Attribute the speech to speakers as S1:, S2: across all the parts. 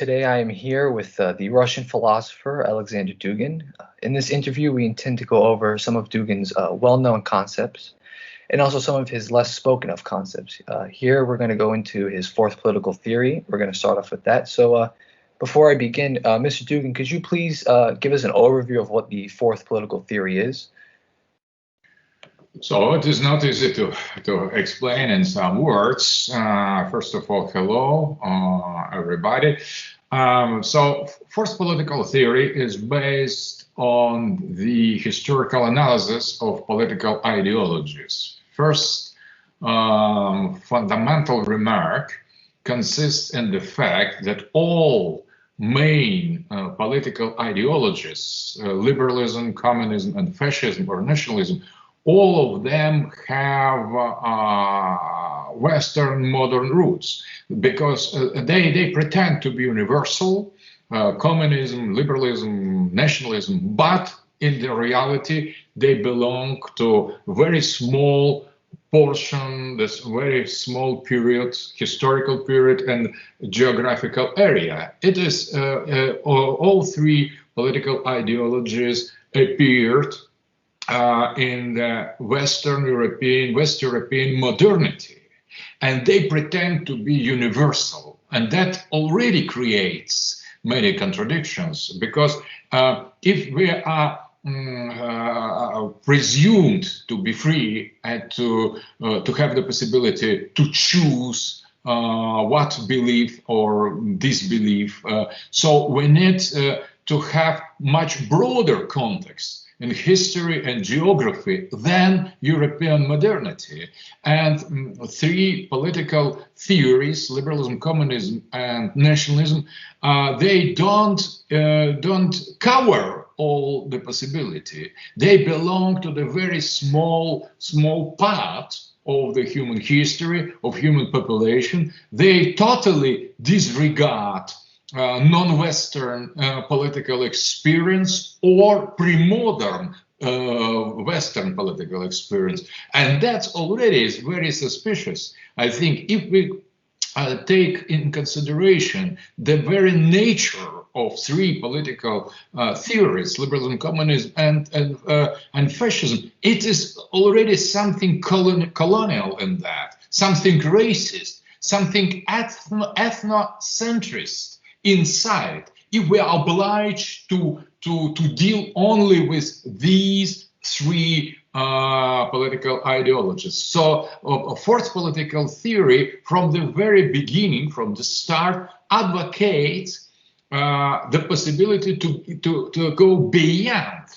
S1: Today I am here with the Russian philosopher Aleksandr Dugin. In this interview, we intend to go over some of Dugin's well-known concepts and also some of his less spoken of concepts. Here we're going to go into his fourth political theory. We're going to start off with that. So before I begin, Mr. Dugin, could you please give us an overview of what the fourth political theory is?
S2: So it is not easy to explain in some words. First of all, hello, everybody. So fourth political theory is based on the historical analysis of political ideologies. First fundamental remark consists in the fact that all main political ideologies, liberalism, communism, and fascism or nationalism, all of them have Western modern roots because they pretend to be universal, communism, liberalism, nationalism, but in the reality they belong to very small portion, this very small period, historical period and geographical area. It is all three political ideologies appeared in the West European modernity, and they pretend to be universal, and that already creates many contradictions because if we are presumed to be free and to have the possibility to choose what belief or disbelief, so we need to have much broader context in history and geography than European modernity. And three political theories, liberalism, communism, and nationalism, they don't cover all the possibility. They belong to the very small part of the human history, of human population. They totally disregard non-Western political experience or pre-modern Western political experience. And that's already is very suspicious. I think if we take in consideration the very nature of three political theories, liberalism, communism, and fascism, it is already something colonial in that, something racist, something ethnocentrist inside, if we are obliged to deal only with these three political ideologies. So a fourth political theory from the very beginning, from the start, advocates the possibility to go beyond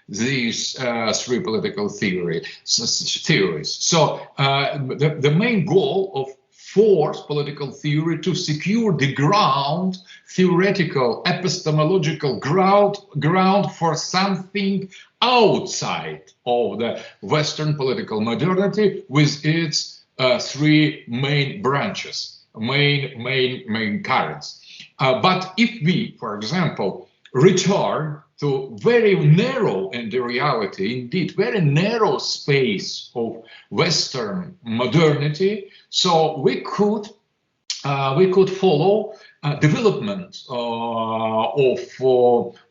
S2: these three political theories. So the main goal of fourth political theory to secure the ground, theoretical, epistemological ground for something outside of the Western political modernity with its three main branches, main currents. But if we, for example, return to very narrow, in the reality, indeed, very narrow space of Western modernity, so we could follow development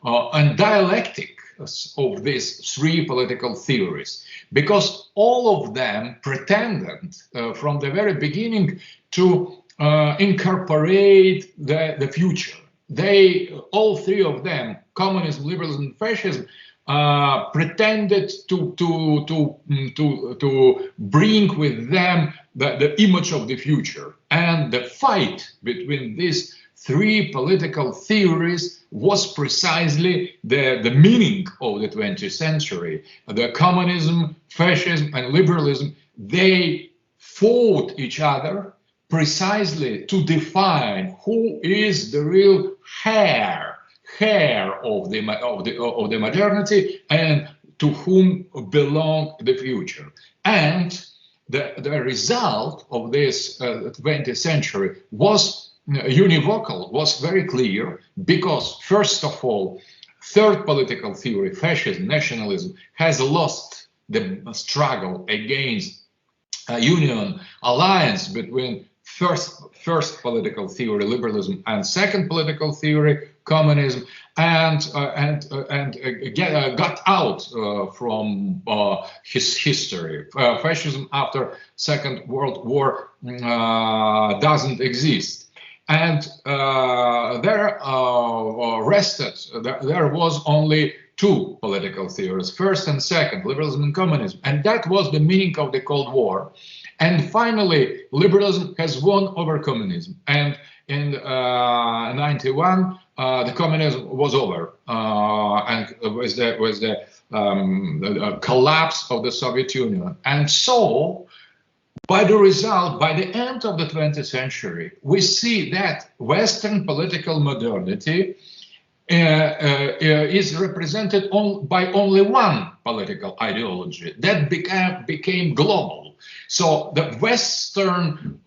S2: and dialectic of these three political theories, because all of them pretended from the very beginning to incorporate the future. All three of them, communism, liberalism, fascism, pretended to bring with them the image of the future. And the fight between these three political theories was precisely the meaning of the 20th century. The communism, fascism, and liberalism, they fought each other precisely to define who is the real heir of the modernity and to whom belong the future. And the result of this 20th century was univocal, was very clear, because first of all, third political theory, fascism, nationalism, has lost the struggle against a union alliance between first political theory, liberalism, and second political theory, communism, and got out from his history. Fascism after Second World War doesn't exist, and there was only two political theories, first and second, liberalism and communism, and that was the meaning of the Cold War. And finally, liberalism has won over communism. And in 91, the communism was over, and with the collapse of the Soviet Union. And so, by the end of the 20th century, we see that Western political modernity is represented by only one political ideology that became global. So the Western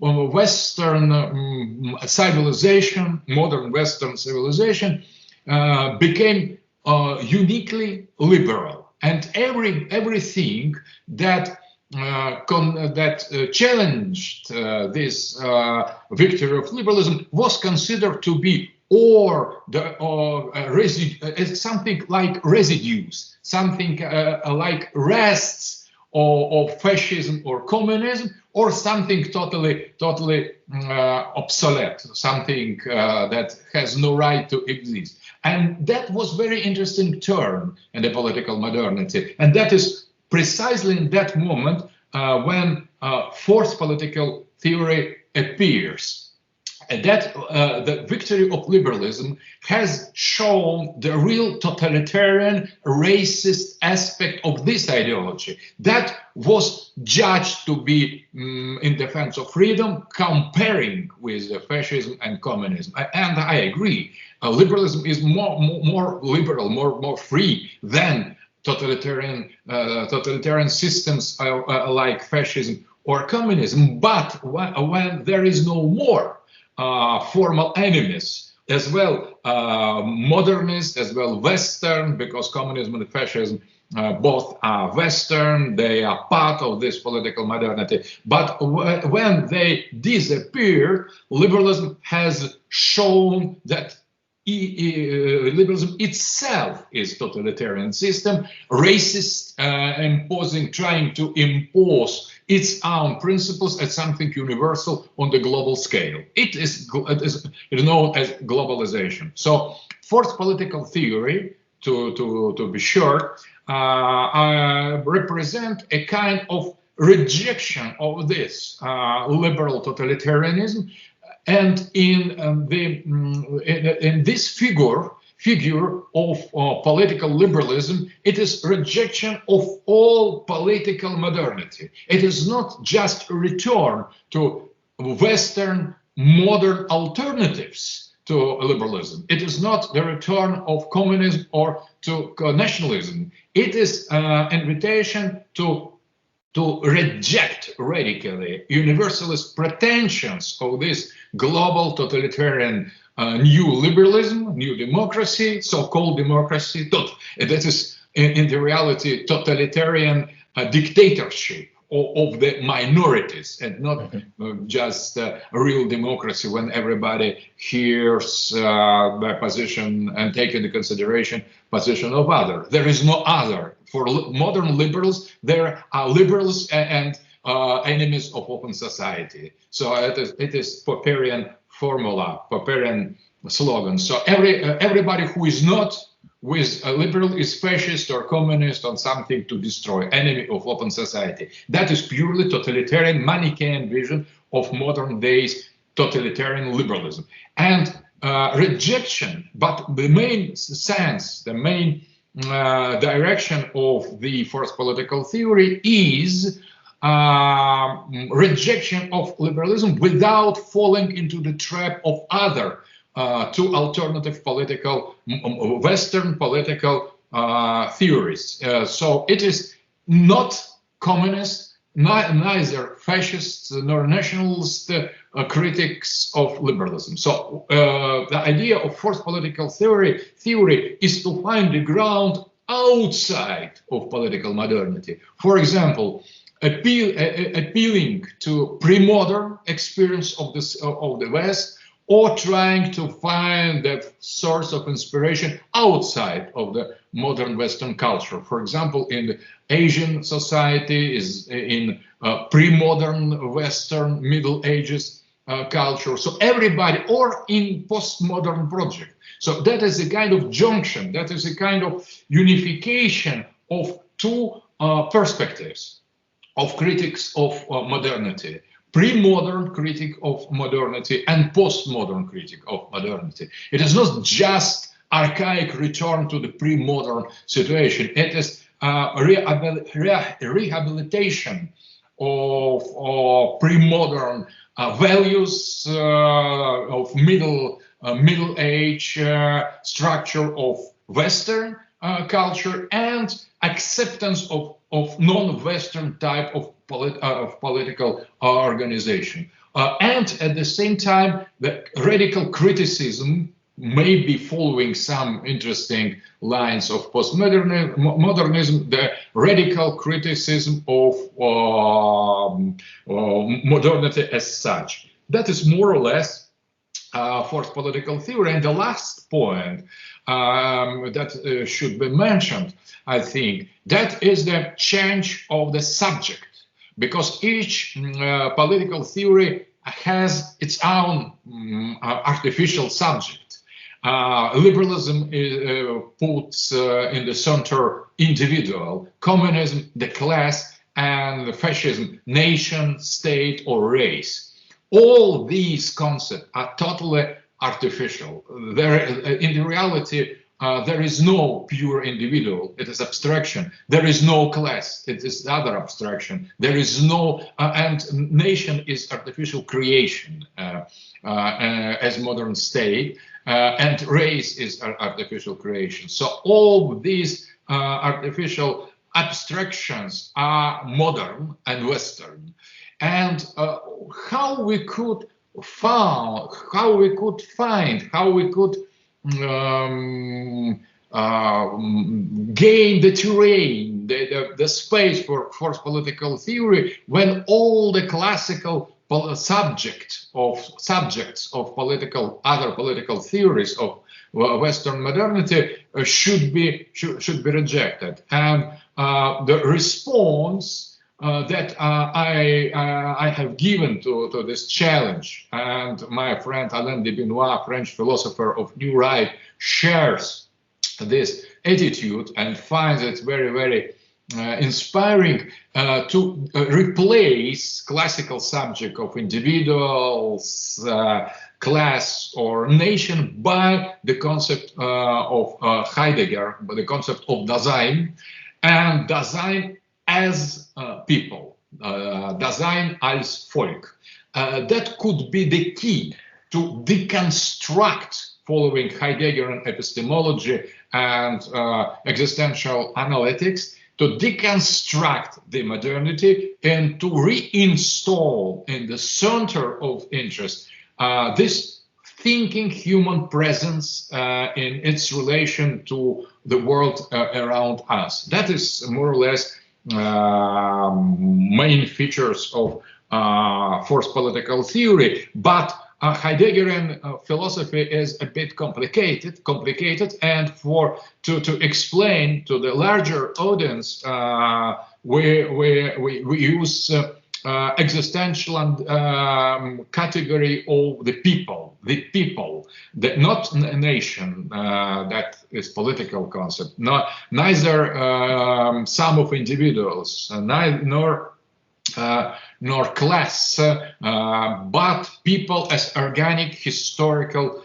S2: civilization, modern Western civilization, became uniquely liberal, and everything that challenged this victory of liberalism was considered to be something like residues, something like rests of fascism or communism, or something totally obsolete, something that has no right to exist. And that was very interesting turn in the political modernity, and that is precisely in that moment when fourth political theory appears. And that the victory of liberalism has shown the real totalitarian, racist aspect of this ideology that was judged to be in defense of freedom, comparing with the fascism and communism. And I agree, liberalism is more liberal, more free than totalitarian systems like fascism or communism. But when there is no more formal enemies, as well modernist, as well Western, because communism and fascism both are Western, they are part of this political modernity. But when they disappear, liberalism has shown that liberalism itself is totalitarian system, racist, trying to impose its own principles as something universal on the global scale. It is known as globalization. So, fourth political theory, to be short, represent a kind of rejection of this liberal totalitarianism. And in this figure of political liberalism, it is rejection of all political modernity. It is not just a return to Western modern alternatives to liberalism. It is not the return of communism or to nationalism. It is an invitation to reject radically universalist pretensions of this global totalitarian new liberalism, new democracy, so-called democracy. That is, in the reality, totalitarian dictatorship of the minorities, and not just a real democracy when everybody hears the position and take into consideration position of other. There is no other. For modern liberals, there are liberals and enemies of open society. So it is Popperian formula, Popperian slogan. So everybody who is not with a liberal is fascist or communist or something to destroy, enemy of open society. That is purely totalitarian Manichaean vision of modern days totalitarian liberalism. And rejection, but the main sense, the main direction of the fourth political theory is rejection of liberalism without falling into the trap of other two alternative political, Western political theories. So it is not communist, neither fascist nor nationalist critics of liberalism. So the idea of fourth political theory is to find the ground outside of political modernity. For example, appealing to pre-modern experience of the West, or trying to find that source of inspiration outside of the modern Western culture. For example, in the Asian society, is in pre-modern Western Middle Ages culture. So everybody, or in postmodern project. So that is a kind of junction. That is a kind of unification of two perspectives of critics of modernity. Pre-modern critic of modernity and postmodern critic of modernity. It is not just archaic return to the pre-modern situation. It is rehabilitation of pre-modern values of middle age structure of Western culture, and acceptance of non-Western type of political organization. And at the same time, the radical criticism may be following some interesting lines of postmodernism, the radical criticism of modernity as such. That is more or less forced political theory. And the last point that should be mentioned, I think, that is the change of the subject, because each political theory has its own artificial subject. Liberalism puts in the center individual, communism the class, and fascism nation, state, or race. All these concepts are totally artificial. In the reality, there is no pure individual. It is abstraction. There is no class. It is other abstraction. There is no, and nation is artificial creation as modern state, and race is artificial creation. So all these artificial abstractions are modern and Western. And how we could gain the terrain, the space for forced political theory, when all the classical subjects of other political theories of Western modernity should be rejected. And the response that I have given to this challenge, and my friend Alain de Benoit, French philosopher of New Right, shares this attitude and finds it very, very inspiring, to replace classical subject of individuals, class, or nation by the concept of Heidegger, by the concept of Dasein, and Dasein as people, Dasein als Volk. That could be the key to deconstruct, following Heideggerian epistemology and existential analytics, to deconstruct the modernity and to reinstall in the center of interest this thinking human presence in its relation to the world around us. That is more or less main features of forced political theory, but Heideggerian philosophy is a bit complicated, and to explain to the larger audience, we use existential category of the people, not a nation, that is political concept, neither sum of individuals, nor class, but people as organic, historical,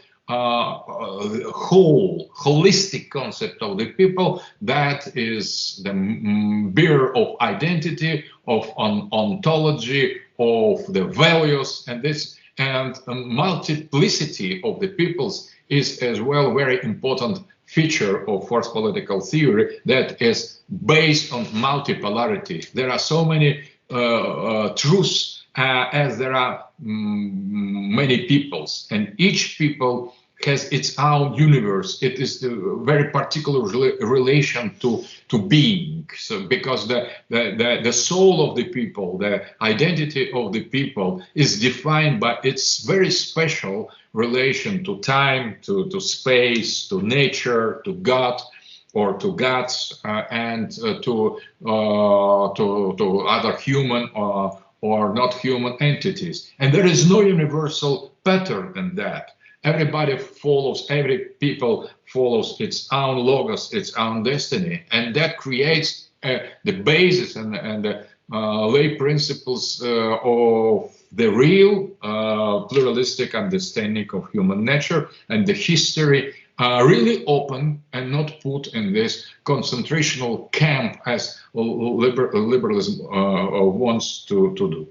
S2: holistic concept of the people, that is the bearer of identity, of ontology, of the values, and multiplicity of the peoples is as well very important feature of forced political theory that is based on multipolarity. There are so many truths as there are many peoples, and each people has its own universe. It is the very particular relation to being. So because the soul of the people, the identity of the people is defined by its very special relation to time, to space, to nature, to God, or to gods, and to other human or not human entities. And there is no universal pattern than that. Everybody follows, every people follows its own logos, its own destiny, and that creates the basis and the lay principles of the real pluralistic understanding of human nature and the history, really open and not put in this concentrational camp as liberalism wants to do.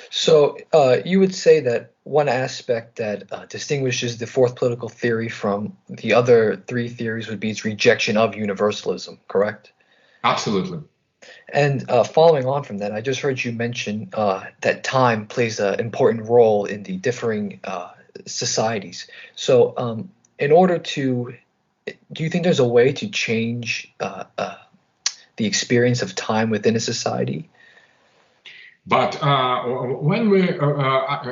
S1: So you would say that one aspect that distinguishes the fourth political theory from the other three theories would be its rejection of universalism, correct?
S2: Absolutely.
S1: And following on from that, I just heard you mention that time plays an important role in the differing societies. So in order to, do you think there's a way to change the experience of time within a society?
S2: But when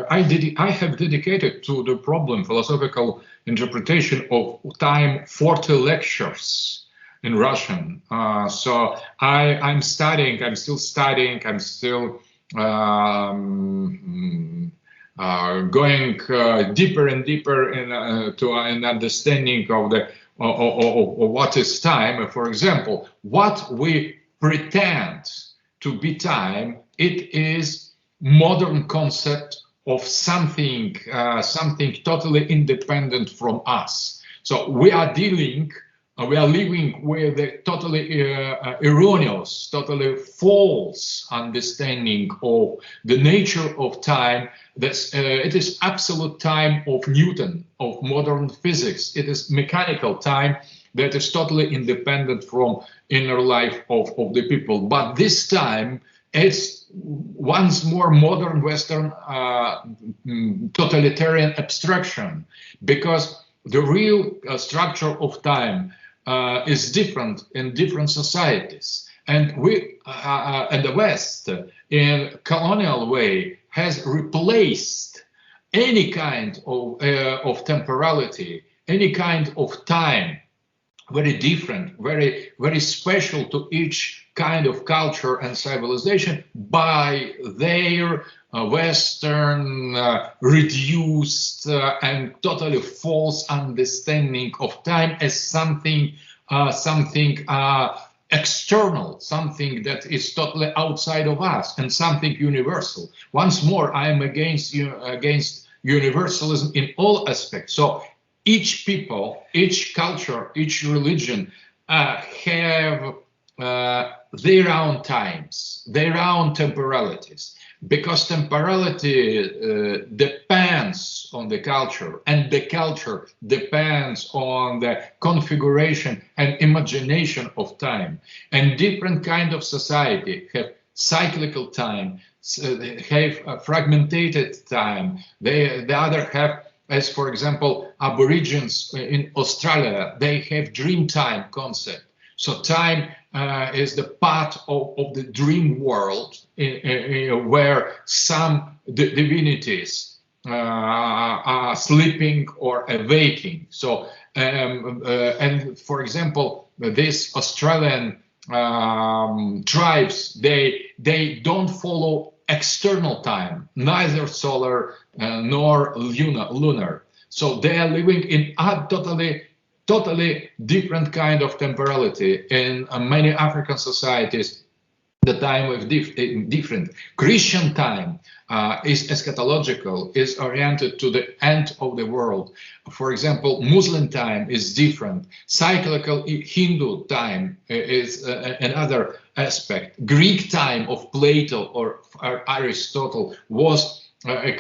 S2: I have dedicated to the problem philosophical interpretation of time 40 lectures in Russian. So I'm studying. I'm still studying. I'm still going deeper and deeper to an understanding of what is time. For example, what we pretend to be time, it is modern concept of something totally independent from us. So we are living with a totally erroneous, totally false understanding of the nature of time. It is absolute time of Newton, of modern physics. It is mechanical time that is totally independent from inner life of the people. But this time, it's once more modern Western totalitarian abstraction, because the real structure of time is different in different societies. And we, and the West, in colonial way, has replaced any kind of temporality, any kind of time, very different, very, very special to each kind of culture and civilization, by their Western reduced and totally false understanding of time as something external, something that is totally outside of us, and something universal. Once more, I am against universalism in all aspects. So each people, each culture, each religion have their own times, their own temporalities, because temporality depends on the culture, and the culture depends on the configuration and imagination of time. And different kind of society have cyclical time, have fragmented time. The other have, as for example, Aborigines in Australia, they have dream time concept. So time is the part of the dream world where some divinities are sleeping or awaking. So, and for example, these Australian tribes, they don't follow external time, neither solar nor lunar. So they are living in a totally different kind of temporality. In many African societies, the time is different. Christian time is eschatological, is oriented to the end of the world. For example, Muslim time is different. Cyclical Hindu time is another aspect. Greek time of Plato or Aristotle was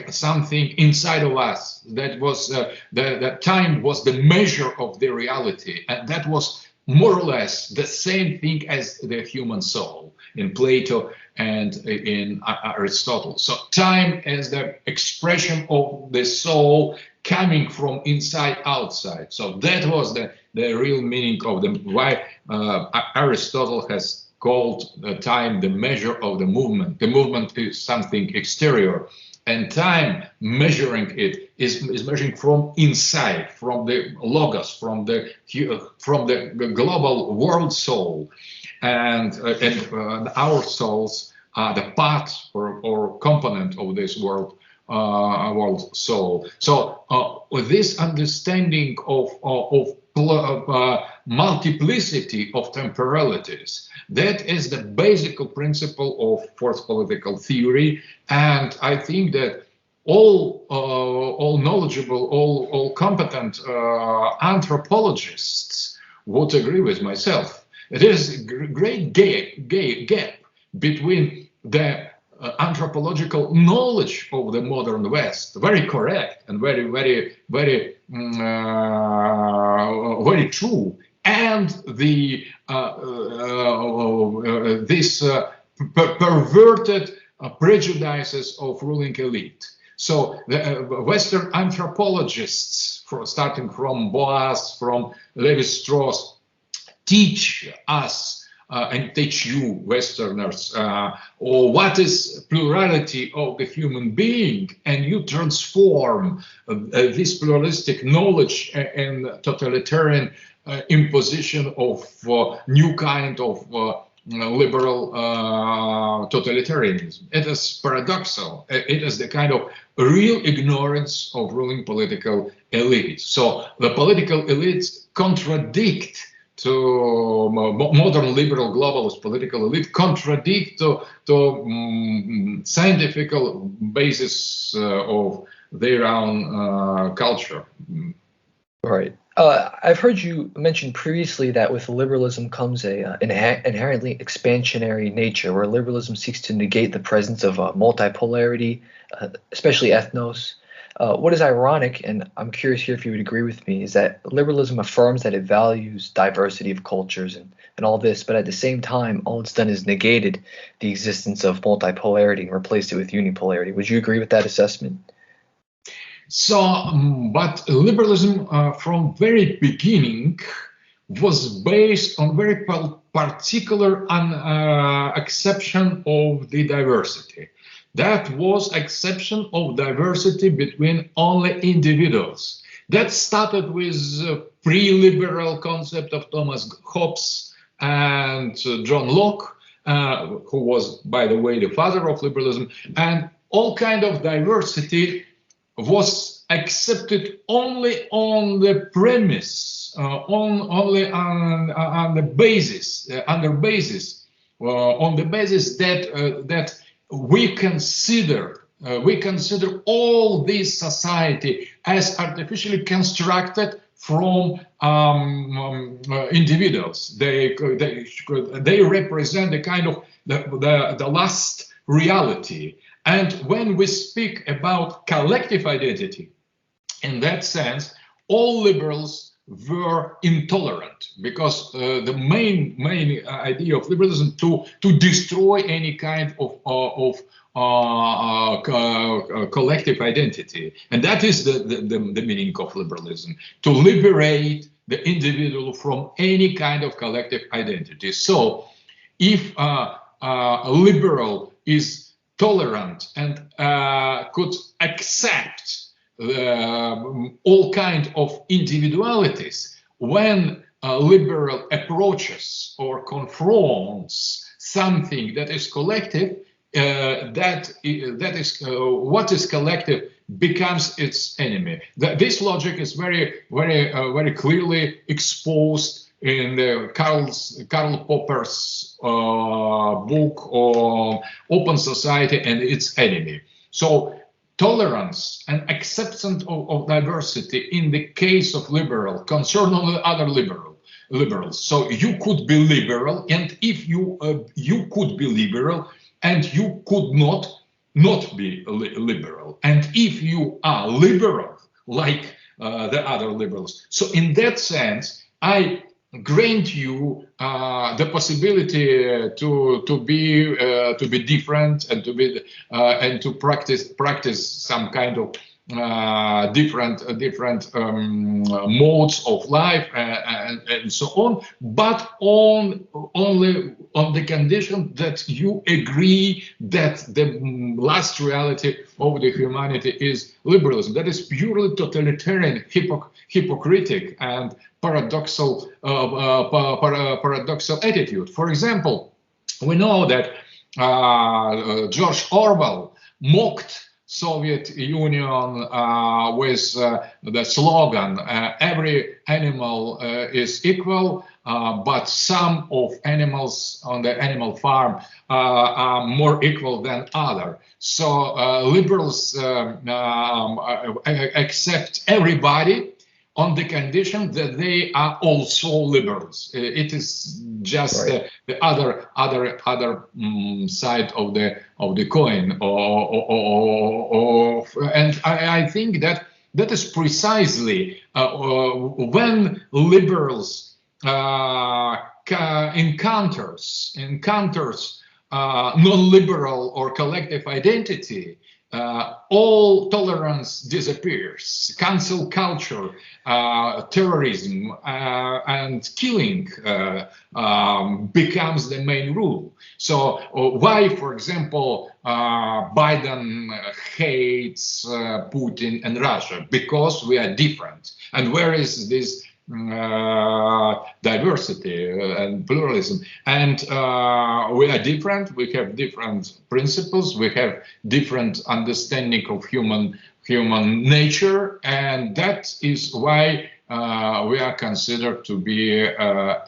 S2: something inside of us. That was the time was the measure of the reality, and that was more or less the same thing as the human soul in Plato and in Aristotle. So time as the expression of the soul coming from inside outside. So that was the real meaning of why Aristotle has called the time the measure of the movement. The movement is something exterior, and time, measuring it, is measuring from inside, from the logos, from the global world soul, and our souls are the part or component of this world soul. So with this understanding of multiplicity of temporalities, that is the basic principle of fourth political theory, and I think that all knowledgeable, all competent anthropologists would agree with myself. It is a great gap between the anthropological knowledge of the modern West, very correct and very true, and the perverted prejudices of ruling elite. So the Western anthropologists, starting from Boas, from Levi-Strauss, teach us and teach you Westerners or what is plurality of the human being, and you transform this pluralistic knowledge in totalitarian imposition of new kind of liberal totalitarianism. It is paradoxal. It is the kind of real ignorance of ruling political elites. So the political elites contradict to modern liberal globalist political elite, contradict to scientific basis of their own culture.
S1: Right. I've heard you mention previously that with liberalism comes an inherently expansionary nature, where liberalism seeks to negate the presence of multipolarity, especially ethnos. What is ironic, and I'm curious here if you would agree with me, is that liberalism affirms that it values diversity of cultures and all this, but at the same time, all it's done is negated the existence of multipolarity and replaced it with unipolarity. Would you agree with that assessment?
S2: So, but liberalism from very beginning was based on very particular exception of the diversity. That was exception of diversity between only individuals. That started with pre-liberal concept of Thomas Hobbes and John Locke, who was, by the way, the father of liberalism, and all kind of diversity was accepted only on the premise, only on the basis, on the basis that we consider all this society as artificially constructed from individuals. They represent the kind of the last reality. And when we speak about collective identity, in that sense, all liberals were intolerant, because the main idea of liberalism to destroy any kind of collective identity, and that is the meaning of liberalism, to liberate the individual from any kind of collective identity. So, if a liberal is tolerant and could accept all kind of individualities, when a liberal approaches or confronts something that is collective, that is what is collective becomes its enemy. This logic is very clearly exposed in Karl Popper's book on Open Society and Its Enemy. So tolerance and acceptance of diversity in the case of liberal concern only other liberals. So you could be liberal, and if you could be liberal, and you could not be liberal, and if you are liberal like the other liberals. So in that sense, I grant you the possibility to be different and to practice some kind of different modes of life and so on, but only on the condition that you agree that the last reality of the humanity is liberalism. That is purely totalitarian, hypocritic, and paradoxal attitude. For example, we know that George Orwell mocked Soviet Union with the slogan, every animal is equal, but some of animals on the animal farm are more equal than other. So liberals accept everybody on the condition that they are also liberals. It is just
S1: Right.
S2: the other side of the coin. And I think that that is precisely when liberals encounters non-liberal or collective identity, all tolerance disappears. Cancel culture, terrorism, and killing becomes the main rule. So why, for example, Biden hates Putin and Russia? Because we are different. And where is this diversity and pluralism? And we are different. We have different principles. We have different understanding of human nature, and that is why we are considered to be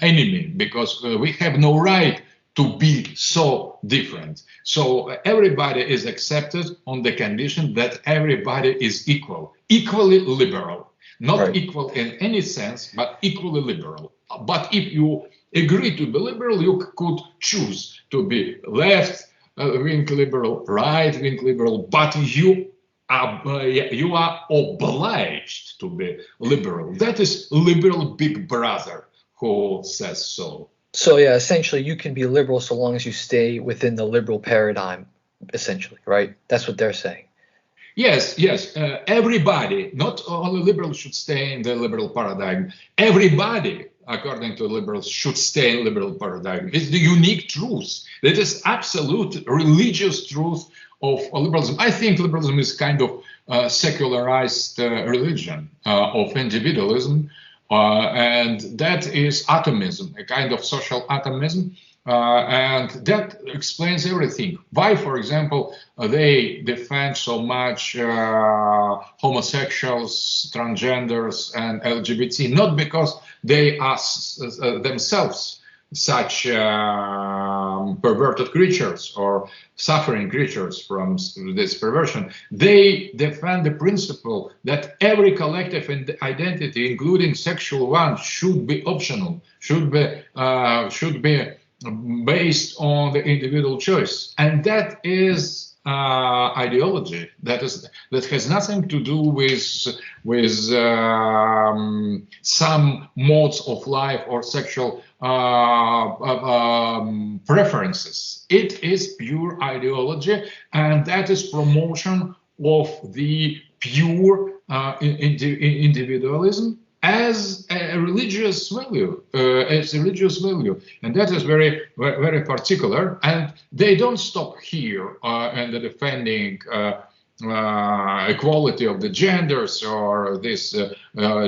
S2: enemy, because we have no right to be so different. So everybody is accepted on the condition that everybody is equally liberal. Not
S1: Right.
S2: equal in any sense, but equally liberal. But if you agree to be liberal, you could choose to be left-wing liberal, right-wing liberal, but you are obliged to be liberal. That is liberal big brother who says so.
S1: So yeah, essentially you can be liberal so long as you stay within the liberal paradigm, essentially, right? That's what they're saying.
S2: Yes. Everybody, not only liberals, should stay in the liberal paradigm. Everybody, according to liberals, should stay in liberal paradigm. It's the unique truth. That is absolute religious truth of liberalism. I think liberalism is kind of secularized religion of individualism, and that is atomism, a kind of social atomism. And that explains everything. Why, for example, they defend so much homosexuals, transgenders, and LGBT? Not because they are themselves such perverted creatures or suffering creatures from this perversion. They defend the principle that every collective identity, including sexual one, should be optional, should be based on the individual choice, and that is ideology that has nothing to do with some modes of life or sexual preferences. It is pure ideology, and that is promotion of the pure individualism as a religious value, and that is very, very particular. And they don't stop here in the defending equality of the genders or this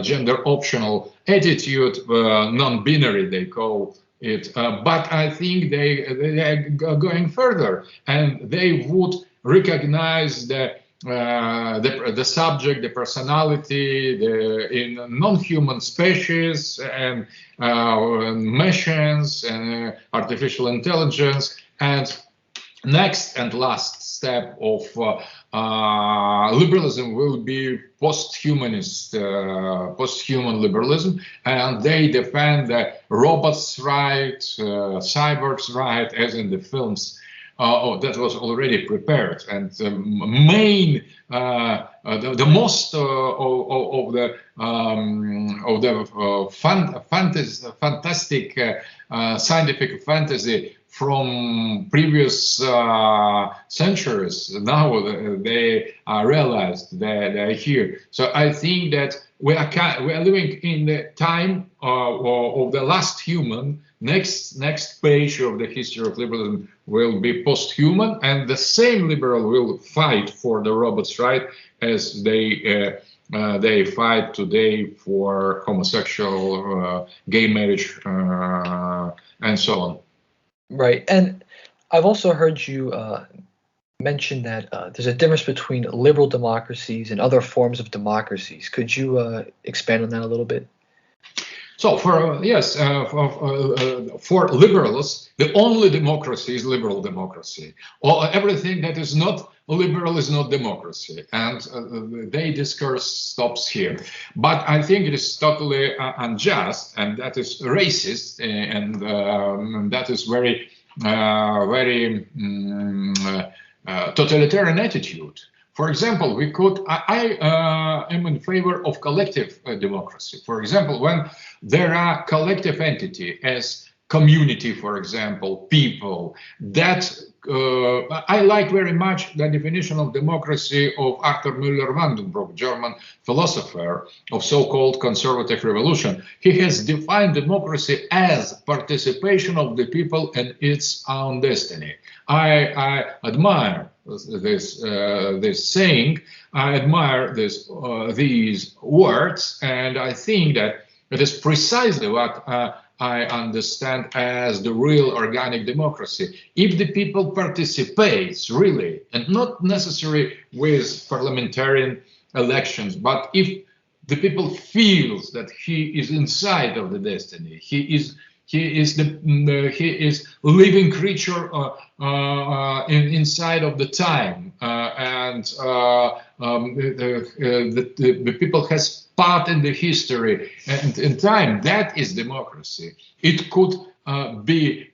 S2: gender optional attitude, non-binary they call it. But I think they are going further, and they would recognize the subject, the personality, in non-human species and machines and artificial intelligence. And next and last step of liberalism will be post-human liberalism, and they defend the robots' right, cyborgs' right, as in the films. That was already prepared, and the main, the most of the fantastic scientific fantasy from previous centuries. Now they are realized that they are here. So I think that we are living in the time of the last human. Next page of the history of liberalism will be post-human, and the same liberal will fight for the robots' right as they fight today for homosexual, gay marriage, and so on.
S1: Right. And I've also heard you mention that there's a difference between liberal democracies and other forms of democracies. Could you expand on that a little bit?
S2: So for liberals, the only democracy is liberal democracy. Or everything that is not liberal is not democracy, and their discourse stops here. But I think it is totally unjust, and that is racist, and that is very totalitarian attitude. For example, I am in favor of collective democracy. For example, when there are collective entity as community, for example, people, that I like very much the definition of democracy of Arthur Müller-Vandenbroek, German philosopher of so-called conservative revolution. He has defined democracy as participation of the people in its own destiny. I admire this saying. I admire these words, and I think that it is precisely what I understand as the real organic democracy. If the people participates really, and not necessarily with parliamentarian elections, but if the people feels that he is inside of the destiny, he is living creature inside of the time, and the people has part in the history and in time. That is democracy. It could be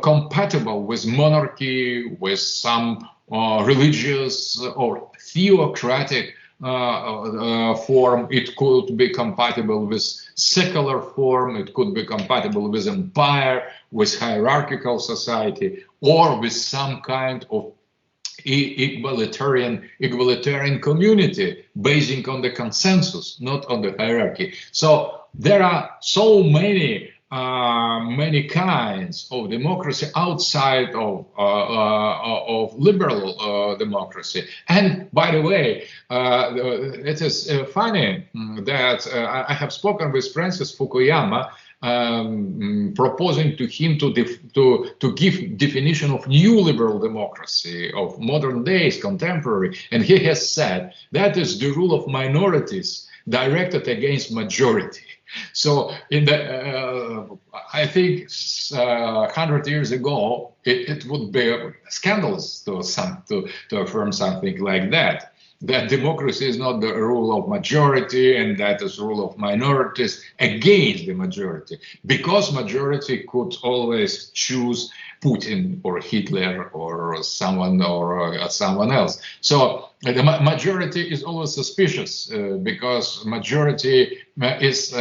S2: compatible with monarchy, with some religious or theocratic form. It could be compatible with secular form. It could be compatible with empire, with hierarchical society, or with some kind of egalitarian community basing on the consensus, not on the hierarchy. So there are so many kinds of democracy outside of liberal democracy. And by the way, it is funny that I have spoken with Francis Fukuyama, proposing to him to give definition of new liberal democracy of modern days, contemporary, and he has said that is the rule of minorities directed against majority. So in the I think 100 years ago it would be scandalous to affirm something like that. That democracy is not the rule of majority, and that is rule of minorities against the majority, because majority could always choose Putin or Hitler or someone else. So the majority is always suspicious because majority is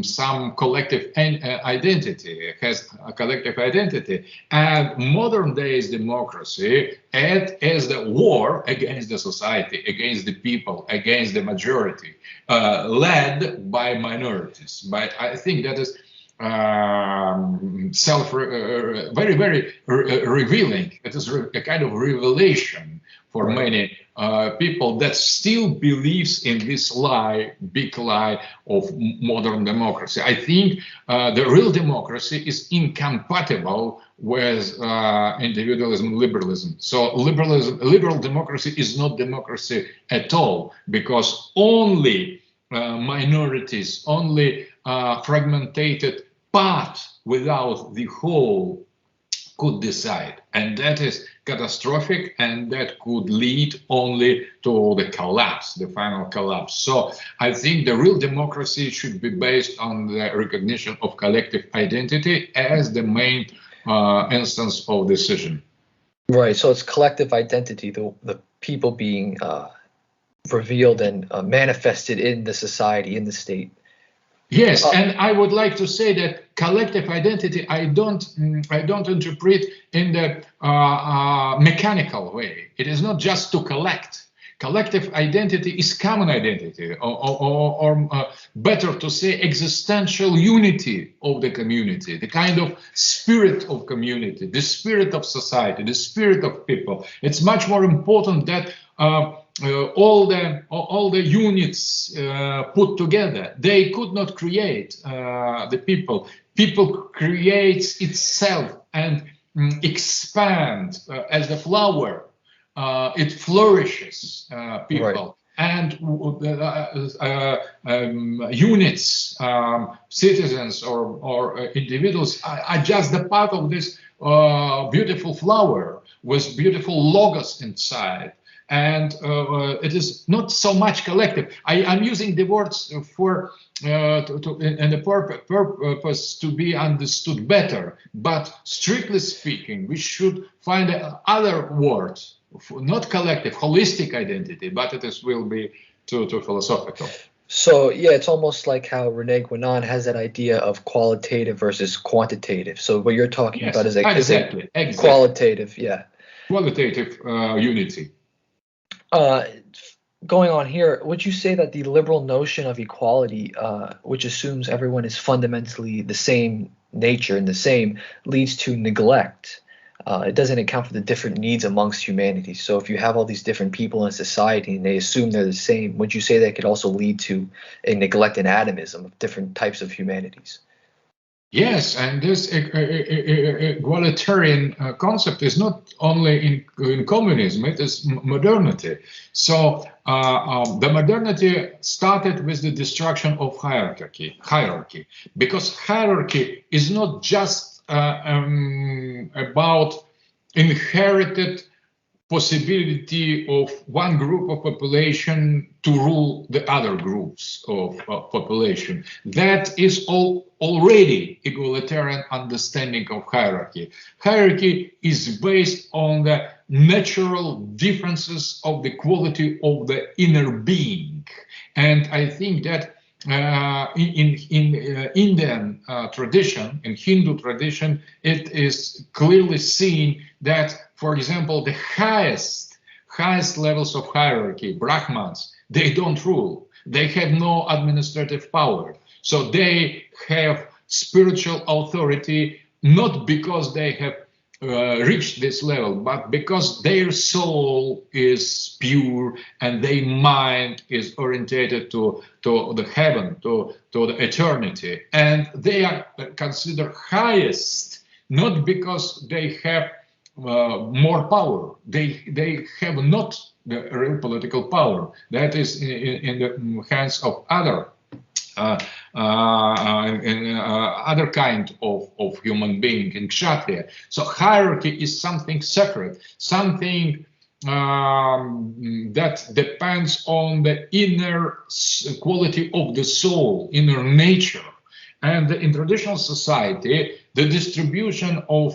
S2: some collective identity, has a collective identity, and modern days democracy as the war against the society, against the people, against the majority, led by minorities. But I think that is very revealing. It is a kind of revelation for many people that still believes in this big lie of modern democracy. I think the real democracy is incompatible with individualism, liberalism. So liberal democracy is not democracy at all, because only minorities, only fragmented part without the whole could decide, and that is catastrophic, and that could lead only to the collapse, the final collapse. So I think the real democracy should be based on the recognition of collective identity as the main instance of decision.
S1: Right. So it's collective identity, the people being revealed and manifested in the society, in the state.
S2: Yes, and I would like to say that collective identity I don't interpret in the mechanical way. It is not just to collect. Collective identity is common identity, or better to say, existential unity of the community, the kind of spirit of community, the spirit of society, the spirit of people. It's much more important that all the units put together, they could not create the people. People creates itself and expand as the flower. It flourishes people. Right. And units, citizens or individuals are just the part of this beautiful flower with beautiful logos inside. And it is not so much collective. I'm using the words for and the purpose to be understood better. But strictly speaking, we should find other words, not collective, holistic identity, but will be too philosophical.
S1: So yeah, it's almost like how René Guénon has that idea of qualitative versus quantitative. So what you're talking about is exactly. Qualitative, yeah.
S2: Qualitative unity.
S1: Going on here, would you say that the liberal notion of equality, which assumes everyone is fundamentally the same nature and the same, leads to neglect? It doesn't account for the different needs amongst humanity. So if you have all these different people in society and they assume they're the same, would you say that could also lead to a neglect and atomism of different types of humanities?
S2: Yes, and this egalitarian concept is not only in communism, it is modernity. So the modernity started with the destruction of hierarchy, because hierarchy is not just about inherited possibility of one group of population to rule the other groups of population. That is already egalitarian understanding of hierarchy. Hierarchy is based on the natural differences of the quality of the inner being. And I think that in Indian tradition, in Hindu tradition, it is clearly seen that, for example, the highest levels of hierarchy, Brahmans, they don't rule. They have no administrative power. So they have spiritual authority, not because they have reached this level, but because their soul is pure and their mind is orientated to the heaven, to the eternity. And they are considered highest, not because they have more power. They have not the real political power. That is in the hands of other other kind of human being in Kshatriya. So hierarchy is something sacred, something that depends on the inner quality of the soul, inner nature. And in traditional society, the distribution of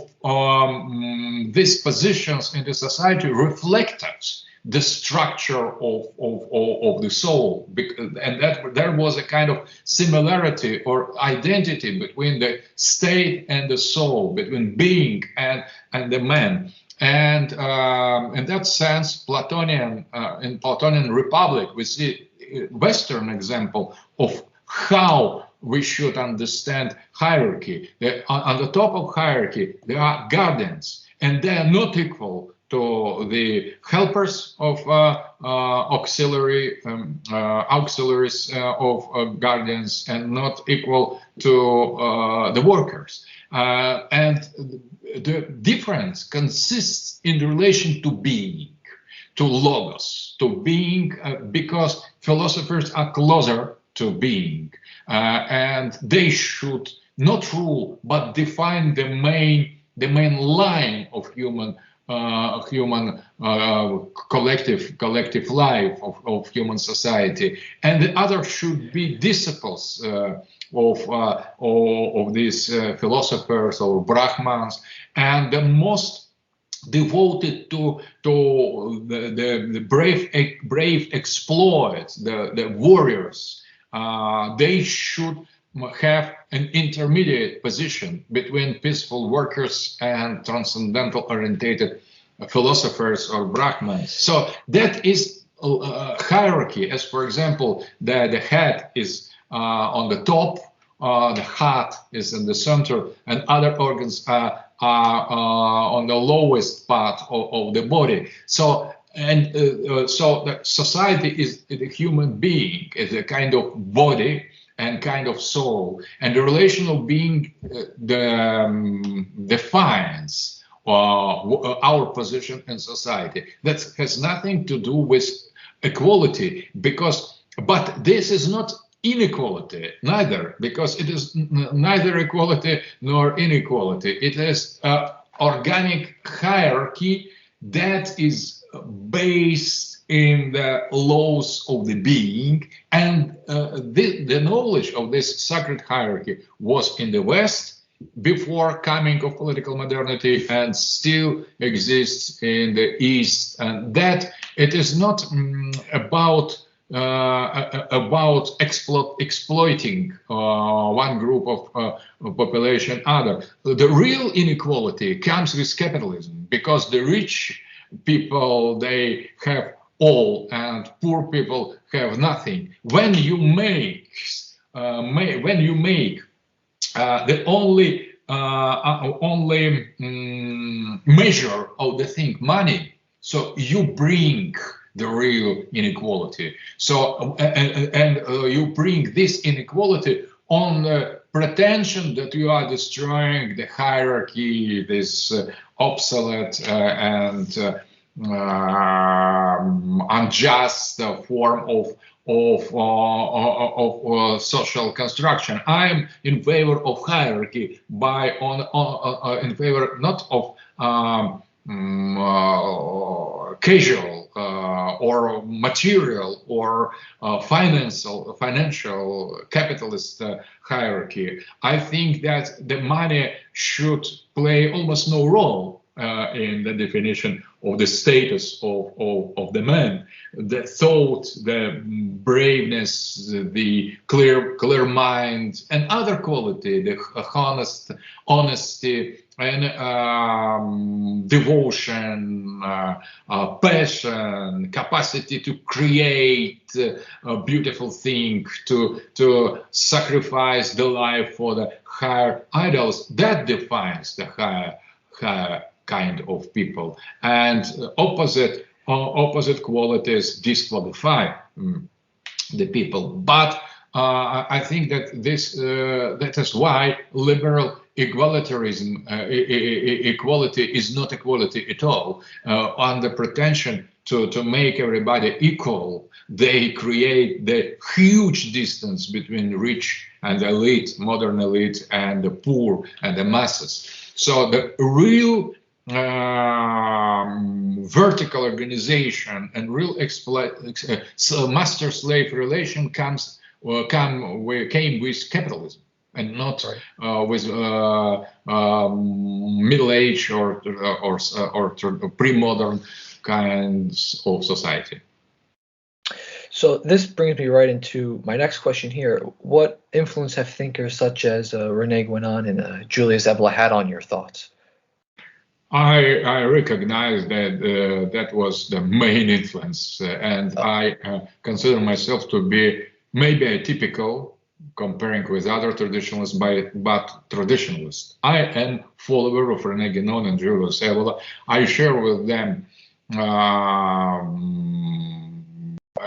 S2: these positions in the society reflected the structure of the soul, and that there was a kind of similarity or identity between the state and the soul, between being and the man. And in that sense, in Platonian Republic, we see a Western example of how we should understand hierarchy. On the top of hierarchy, there are guardians, and they are not equal to the helpers of auxiliaries of guardians, and not equal to the workers. And the difference consists in relation to being, to logos, to being, because philosophers are closer to being, and they should not rule but define the main line of human collective life of human society, and the other should be disciples of these philosophers or Brahmans, and the most devoted to the brave exploits, the warriors. They should have an intermediate position between peaceful workers and transcendental orientated philosophers or Brahmins. So that is hierarchy, as for example, the head is on the top, the heart is in the center, and other organs are on the lowest part of the body. So so the society is the human being, is a kind of body and kind of soul, and the relational being defines our position in society. That has nothing to do with equality, but this is not inequality neither, because it is neither equality nor inequality. It is organic hierarchy that is based in the laws of the being, and the knowledge of this sacred hierarchy was in the West before coming of political modernity and still exists in the East, and that it is not about exploiting one group of population other. The real inequality comes with capitalism, because the rich people, they have all and poor people have nothing. When you make the only measure of the thing money, so you bring the real inequality. So and you bring this inequality on the pretension that you are destroying the hierarchy, this obsolete and unjust form of social construction. I am in favor of hierarchy, in favor not of casual or material or financial capitalist hierarchy. I think that the money should play almost no role in the definition of the status of the man. The thought, the braveness, the clear mind, and other quality, the honesty, and devotion, passion, capacity to create a beautiful thing, to sacrifice the life for the higher ideals, that defines the higher kind of people. And opposite qualities disqualify the people. But I think that that is why liberal egalitarianism, equality is not equality at all. On the pretension to make everybody equal, they create the huge distance between rich and elite, modern elite, and the poor and the masses. So the real vertical organization and real master-slave relation came with capitalism, and not with Middle Age or pre-modern kinds of society.
S1: So this brings me right into my next question here. What influence have thinkers such as René Guénon and Julius Evola had on your thoughts?
S2: I recognize that that was the main influence, and I consider myself to be maybe atypical comparing with other traditionalists, but traditionalist. I am follower of René Guénon and Julius Evola. I share with them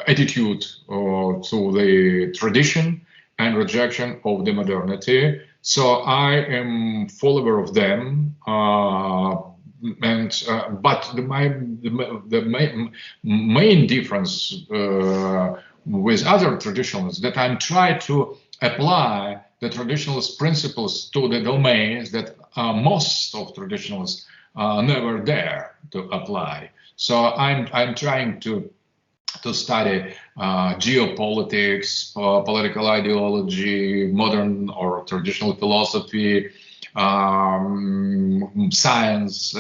S2: attitude to the tradition and rejection of the modernity. So I am follower of them. But the main difference with other traditionalists that I'm trying to apply the traditionalist principles to the domains that most of traditionalists never dare to apply. So I'm trying to study geopolitics, political ideology, modern or traditional philosophy, science,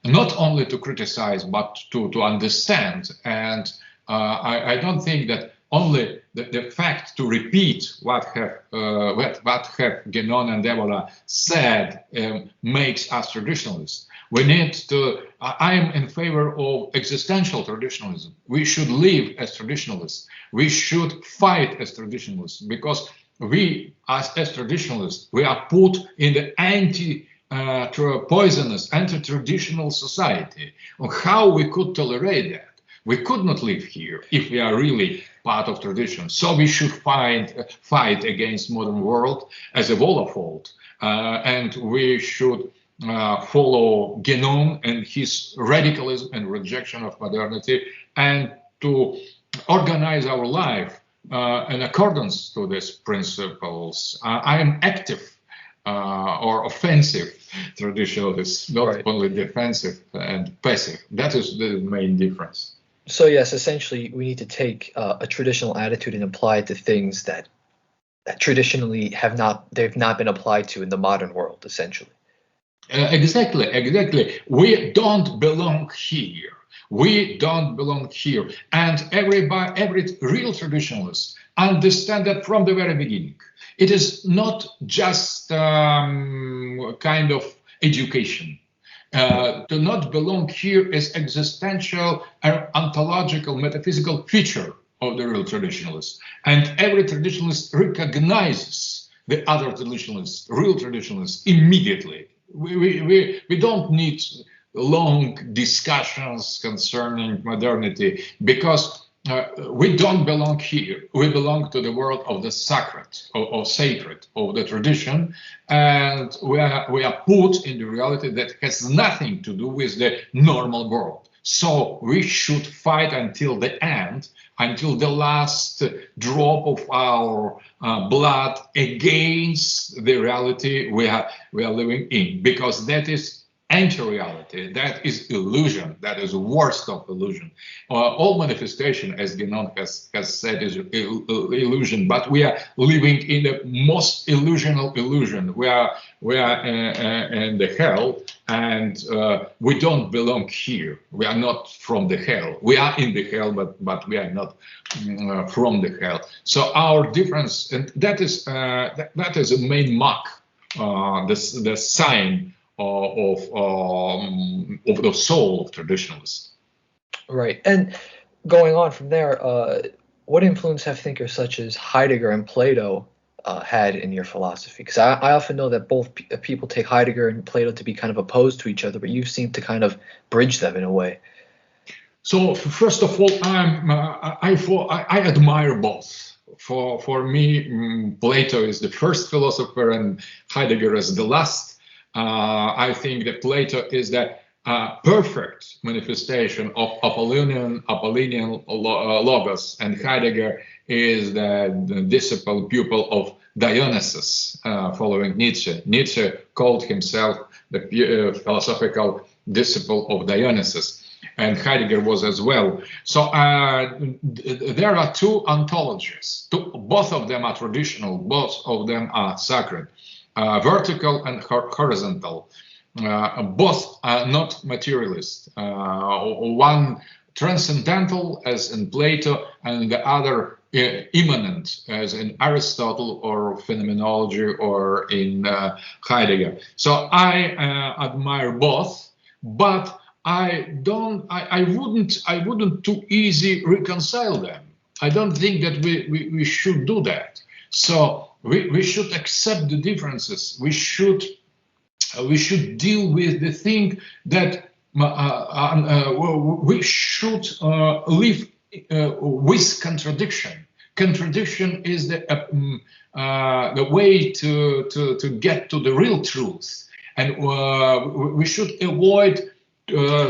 S2: not only to criticize, but to understand. And I don't think that only the fact to repeat what have Guénon and Deborah said makes us traditionalists. We need to. I am in favor of existential traditionalism. We should live as traditionalists. We should fight as traditionalists because we, as traditionalists, we are put in the poisonous, anti-traditional society. How we could tolerate that? We could not live here if we are really part of tradition. So we should fight against modern world as a wall of fault, and we should follow Guénon and his radicalism and rejection of modernity, and to organize our life in accordance to these principles. I am active or offensive traditionalists, not only defensive and passive. That is the main difference.
S1: So yes, essentially, we need to take a traditional attitude and apply it to things that traditionally they've not been applied to in the modern world, essentially.
S2: Exactly. We don't belong here. We don't belong here. And every real traditionalist understand that from the very beginning. It is not just kind of education. To not belong here is existential, ontological, metaphysical feature of the real traditionalist. And every traditionalist recognizes the other traditionalists, real traditionalists, immediately. We don't need long discussions concerning modernity because we don't belong here. We belong to the world of the sacred, or sacred, of the tradition, and we are put in the reality that has nothing to do with the normal world. So we should fight until the end, until the last drop of our blood against the reality we are living in, because that is anti-reality, that is illusion, that is the worst of illusion. All manifestation, as Guénon has said, is illusion, but we are living in the most illusional illusion. We are in the hell, and we don't belong here. We are not from the hell. We are in the hell, but we are not from the hell. So our difference, and that is a main mark, the sign of the soul of traditionalists.
S1: Right. And going on from there, what influence have thinkers such as Heidegger and Plato had in your philosophy? Because I often know that both people take Heidegger and Plato to be kind of opposed to each other, but you seem to kind of bridge them in a way.
S2: So first of all, I admire both. For me, Plato is the first philosopher and Heidegger is the last. I think that Plato is the perfect manifestation of Apollonian logos, and Heidegger is the disciple, pupil of Dionysus, following Nietzsche. Nietzsche called himself the philosophical disciple of Dionysus, and Heidegger was as well. So there are two ontologies. Both of them are traditional, both of them are sacred. Vertical and horizontal. Both are not materialist. One transcendental, as in Plato, and the other immanent, as in Aristotle or phenomenology or in Heidegger. So I admire both, but I wouldn't too easy reconcile them. I don't think that we should do that. So we should accept the differences. We should deal with the thing that we should live with contradiction. Contradiction is the way to get to the real truth, and we should avoid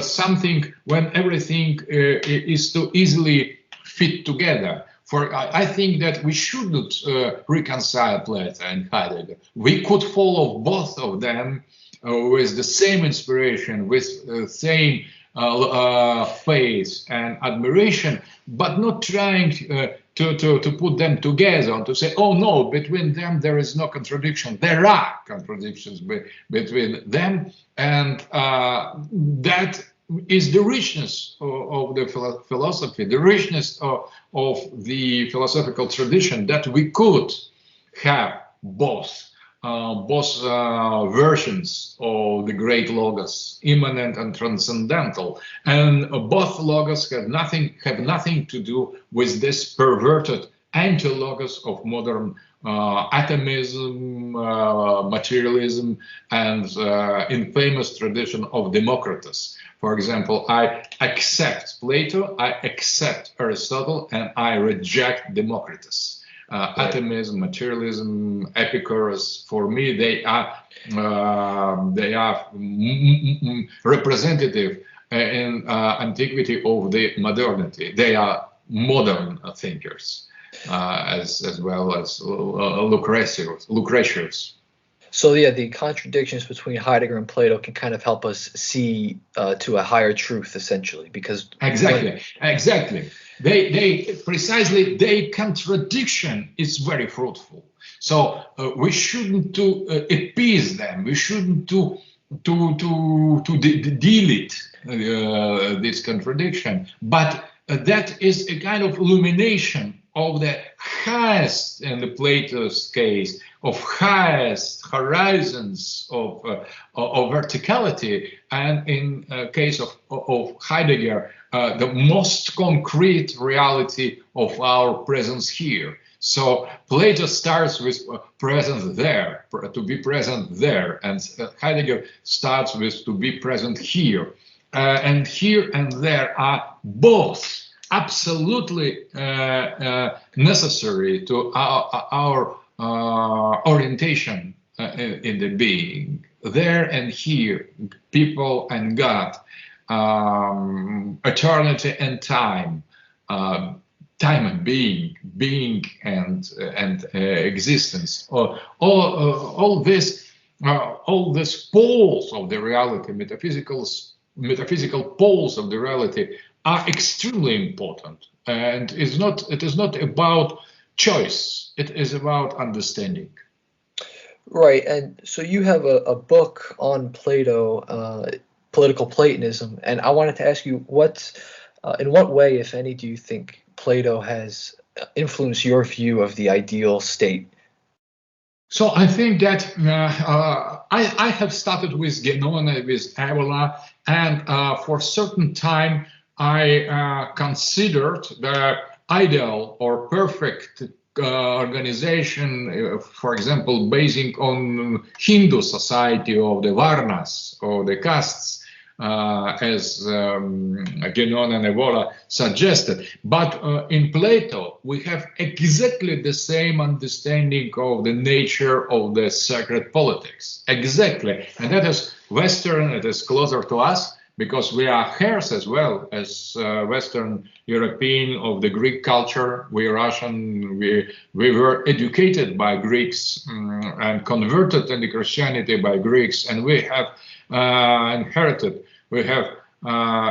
S2: something when everything is too easily fit together. For I think that we shouldn't reconcile Plato and Heidegger. We could follow both of them with the same inspiration, with the same faith and admiration, but not trying to put them together and to say, oh no, between them there is no contradiction. There are contradictions between them, and that is the richness of the philosophy, the richness of the philosophical tradition, that we could have both versions of the great logos, immanent and transcendental, and both logos have nothing to do with this perverted anti-logos of modern atomism, materialism, and infamous tradition of Democritus. For example, I accept Plato, I accept Aristotle, and I reject Democritus. Atomism, materialism, Epicurus, for me, they are representative in antiquity of the modernity. They are modern thinkers, as well as Lucretius.
S1: So yeah, the contradictions between Heidegger and Plato can kind of help us see to a higher truth, essentially, because
S2: exactly. They precisely, their contradiction is very fruitful. So we shouldn't to appease them. We shouldn't to delete this contradiction. But that is a kind of illumination of the highest, in the Plato's case, of highest horizons of verticality, and in case of Heidegger, the most concrete reality of our presence here. So Plato starts with presence there, to be present there, and Heidegger starts with to be present here. And here and there are both absolutely necessary to our orientation in the being. There and here, people and God, eternity and time, time and being and existence. All this poles of the reality, metaphysical poles of the reality, are extremely important, and it is not about choice, it is about understanding.
S1: Right, and so you have a book on Plato, Political Platonism, and I wanted to ask you in what way, if any, do you think Plato has influenced your view of the ideal state?
S2: So I think that I have started with Genona, with Avola, and for a certain time I considered the ideal or perfect organization, for example, basing on Hindu society of the Varnas or the castes, as Genon and Evola suggested. But in Plato, we have exactly the same understanding of the nature of the sacred politics. Exactly. And that is Western, it is closer to us, because we are heirs as well as Western European of the Greek culture. We Russian, we were educated by Greeks and converted into Christianity by Greeks, and we have inherited, we have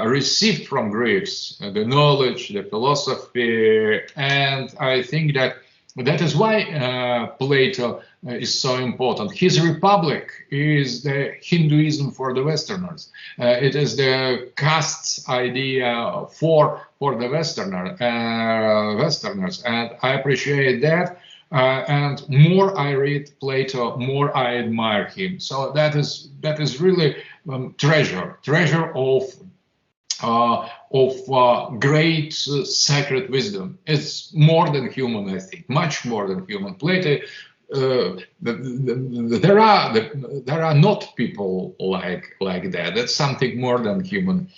S2: received from Greeks the knowledge, the philosophy, and I think that is why Plato is so important. His Republic is the Hinduism for the Westerners. It is the castes idea for the Westerners, and I appreciate that. And more I read Plato, more I admire him. So that is really treasure of great sacred wisdom. It's more than human, I think, much more than human. Plato, there are not people like that. That's something more than human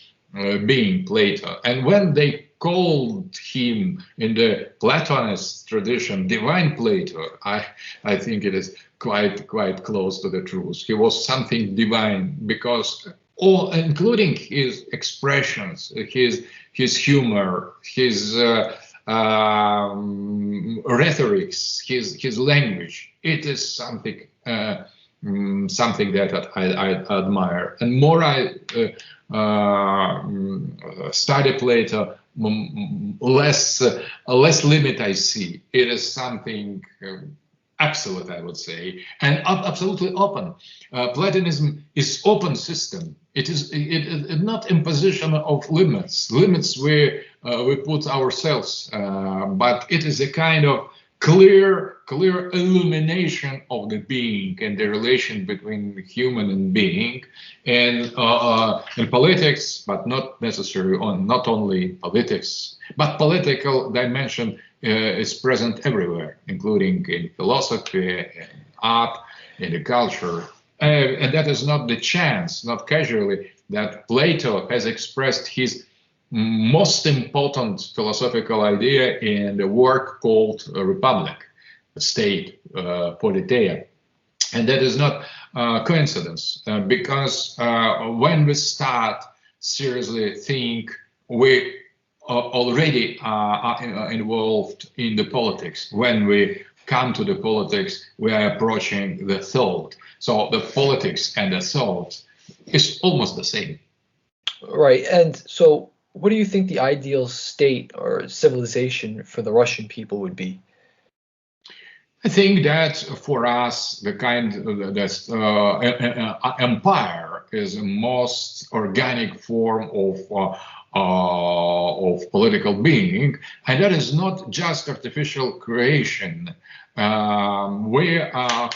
S2: being, Plato. And when they called him in the Platonist tradition divine Plato, I think it is quite close to the truth. He was something divine, because all, including his expressions, his humor, his rhetorics, his language, it is something that I admire. And more I study Plato, less limit I see. It is something absolute, I would say, and absolutely open. Platonism is open system. It is not imposition of limits we put ourselves, but it is a kind of clear illumination of the being and the relation between human and being, and in politics, but not necessarily on not only politics, but political dimension is present everywhere, including in philosophy, in art, in the culture. And that is not the chance, not casually, that Plato has expressed his most important philosophical idea in the work called Republic, State, Politeia. And that is not coincidence, because when we start seriously think, we already are involved in the politics. When we come to the politics, we are approaching the thought. So the politics and the thought is almost the same.
S1: Right. And so what do you think the ideal state or civilization for the Russian people would be?
S2: I think that for us, the kind that empire is the most organic form of political being, and that is not just artificial creation. We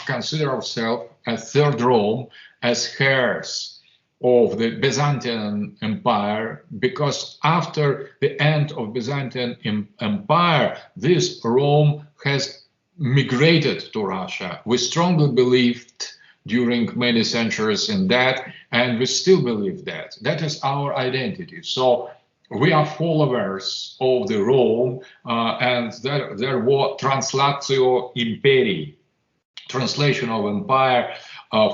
S2: consider ourselves as third Rome, as heirs of the Byzantine Empire, because after the end of Byzantine Empire, this Rome has migrated to Russia. We strongly believed during many centuries in that, and we still believe that. That is our identity. So we are followers of the Rome, and there was translatio imperii, translation of empire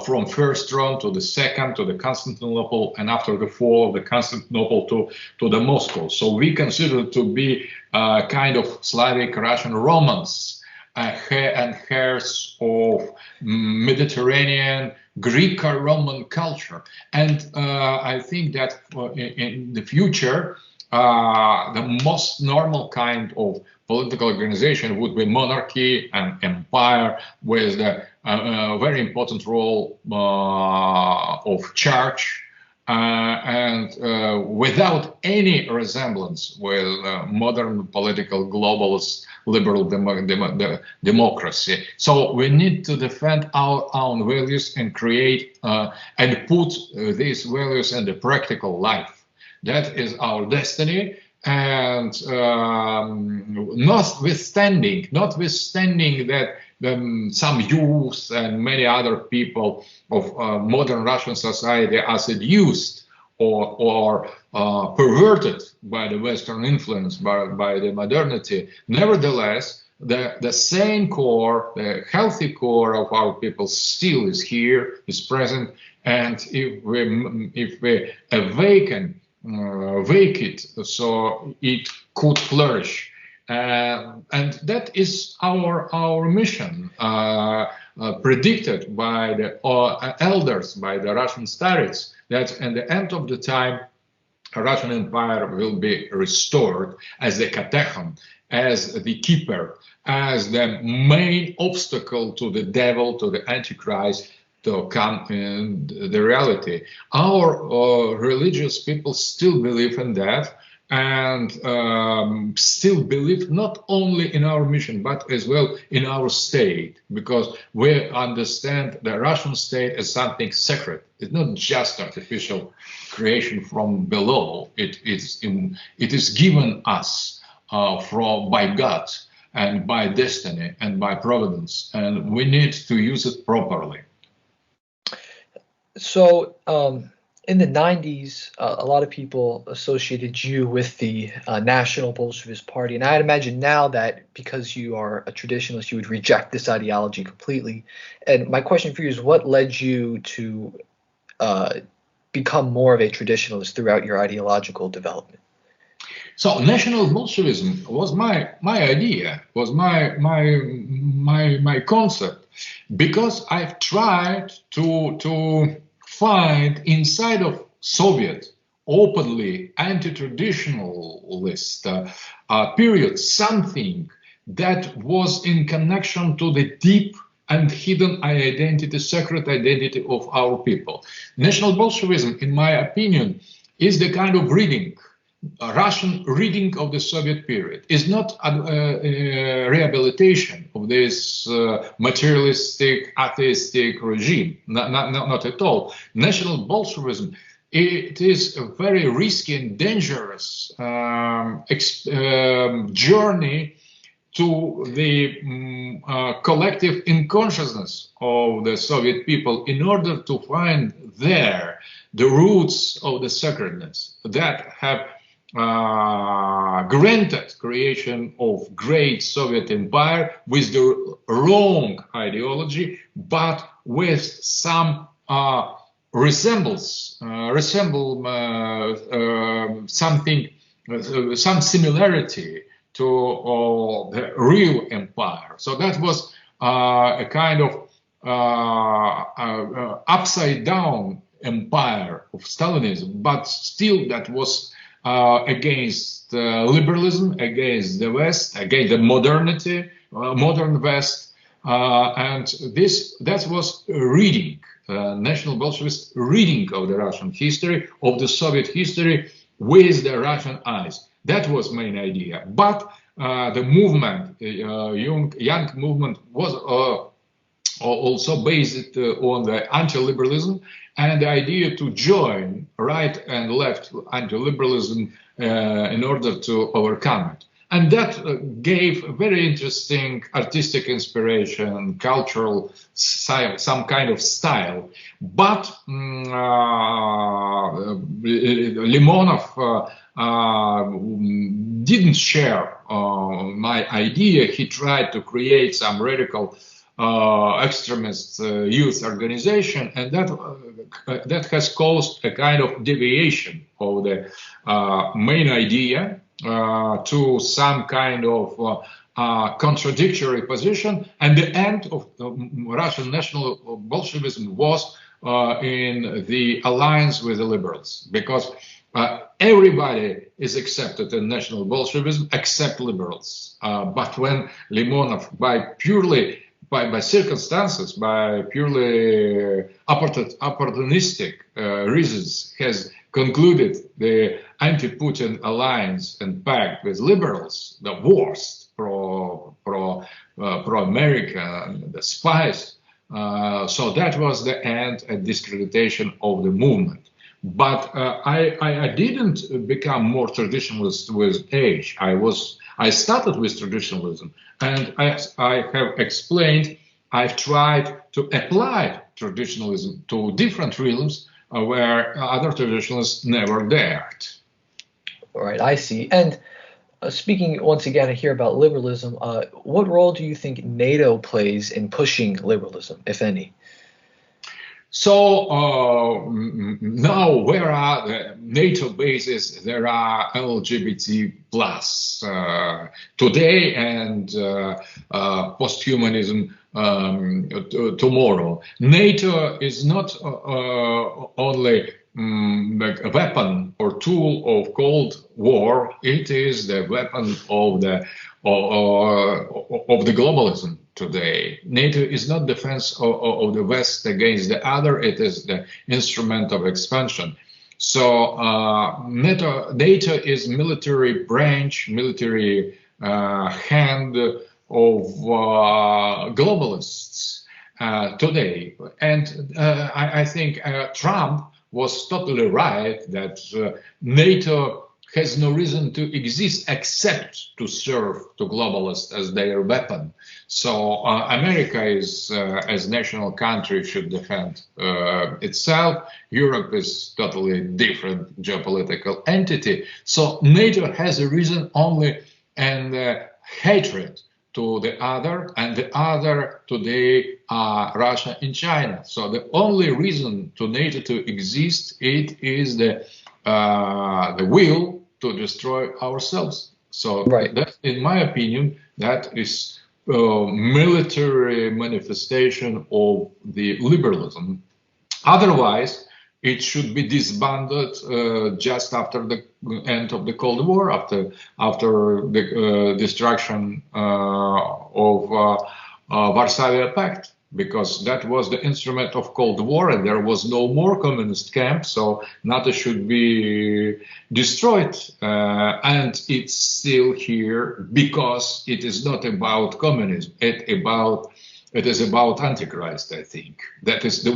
S2: from first Rome to the second, to the Constantinople, and after the fall of the Constantinople to the Moscow. So we consider to be kind of Slavic Russian Romans, and heirs of Mediterranean Greek-Roman culture. And I think that in the future, the most normal kind of political organization would be monarchy and empire, with a very important role of church, and without any resemblance with modern political globalist liberal democracy. So we need to defend our own values and create and put these values in the practical life. That is our destiny. And notwithstanding that some youth and many other people of modern Russian society are seduced or perverted by the Western influence, by the modernity, nevertheless, the same core, the healthy core of our people still is here, is present, and if we awaken, wake it, so it could flourish. And that is our mission, predicted by the elders, by the Russian starets, that at the end of the time, Russian Empire will be restored as the katechon, as the keeper, as the main obstacle to the devil, to the Antichrist, to come in the reality. Our religious people still believe in that, and still believe not only in our mission, but as well in our state, because we understand the Russian state as something sacred. It's not just artificial creation from below. It is given us by God and by destiny and by providence, and we need to use it properly.
S1: So in the 90s, a lot of people associated you with the National Bolshevist Party. And I'd imagine now that because you are a traditionalist, you would reject this ideology completely. And my question for you is, what led you to become more of a traditionalist throughout your ideological development?
S2: So National Bolshevism was my idea, was my concept, because I've tried to find inside of Soviet openly anti-traditionalist period something that was in connection to the deep and hidden identity, secret identity of our people. National Bolshevism, in my opinion, is the kind of reading, a Russian reading of the Soviet period. Is not a rehabilitation of this materialistic, atheistic regime. Not at all. National Bolshevism, it is a very risky and dangerous journey to the collective unconsciousness of the Soviet people in order to find there the roots of the sacredness that have granted creation of great Soviet empire with the wrong ideology, but with some something, some similarity to the real empire. So that was a kind of upside down empire of Stalinism, but still that was against liberalism, against the West, against the modernity, modern West, and that was reading, National Bolshevist reading of the Russian history, of the Soviet history with the Russian eyes. That was main idea. But the movement, young movement, was also based on the anti-liberalism and the idea to join right and left anti-liberalism in order to overcome it. And that gave very interesting artistic inspiration, cultural, some kind of style. But Limonov didn't share my idea. He tried to create some radical extremist youth organization, and that has caused a kind of deviation of the main idea to some kind of contradictory position. And the end of the Russian National Bolshevism was in the alliance with the liberals, because everybody is accepted in National Bolshevism except liberals. But when Limonov, by circumstances, by purely opportunistic reasons, has concluded the anti-Putin alliance and pact with liberals, the worst pro-American, the spies. So that was the end and discreditation of the movement. But I didn't become more traditionalist with age. I started with traditionalism, and as I have explained, I've tried to apply traditionalism to different realms where other traditionalists never dared.
S1: All right, I see. And speaking once again here about liberalism, what role do you think NATO plays in pushing liberalism, if any?
S2: So now, where are the NATO bases? There are LGBT plus today and posthumanism tomorrow. NATO is not only a weapon or tool of Cold War. It is the weapon of the globalism today. NATO is not defense of the West against the other. It is the instrument of expansion. So NATO is military branch, military hand of globalists today. And I think Trump was totally right that NATO has no reason to exist except to serve to globalists as their weapon. So America is, as national country, should defend itself. Europe is totally different geopolitical entity. So NATO has a reason only and hatred to the other, and the other today are Russia and China. So the only reason to NATO to exist, it is the will to destroy ourselves. So
S1: right.
S2: That, in my opinion, that is military manifestation of the liberalism. Otherwise, It should be disbanded just after the end of the Cold War, after the destruction of Warsaw Pact, because that was the instrument of Cold War, and there was no more communist camp, so NATO should be destroyed, and it's still here because it is not about communism. It is about Antichrist, I think. That is the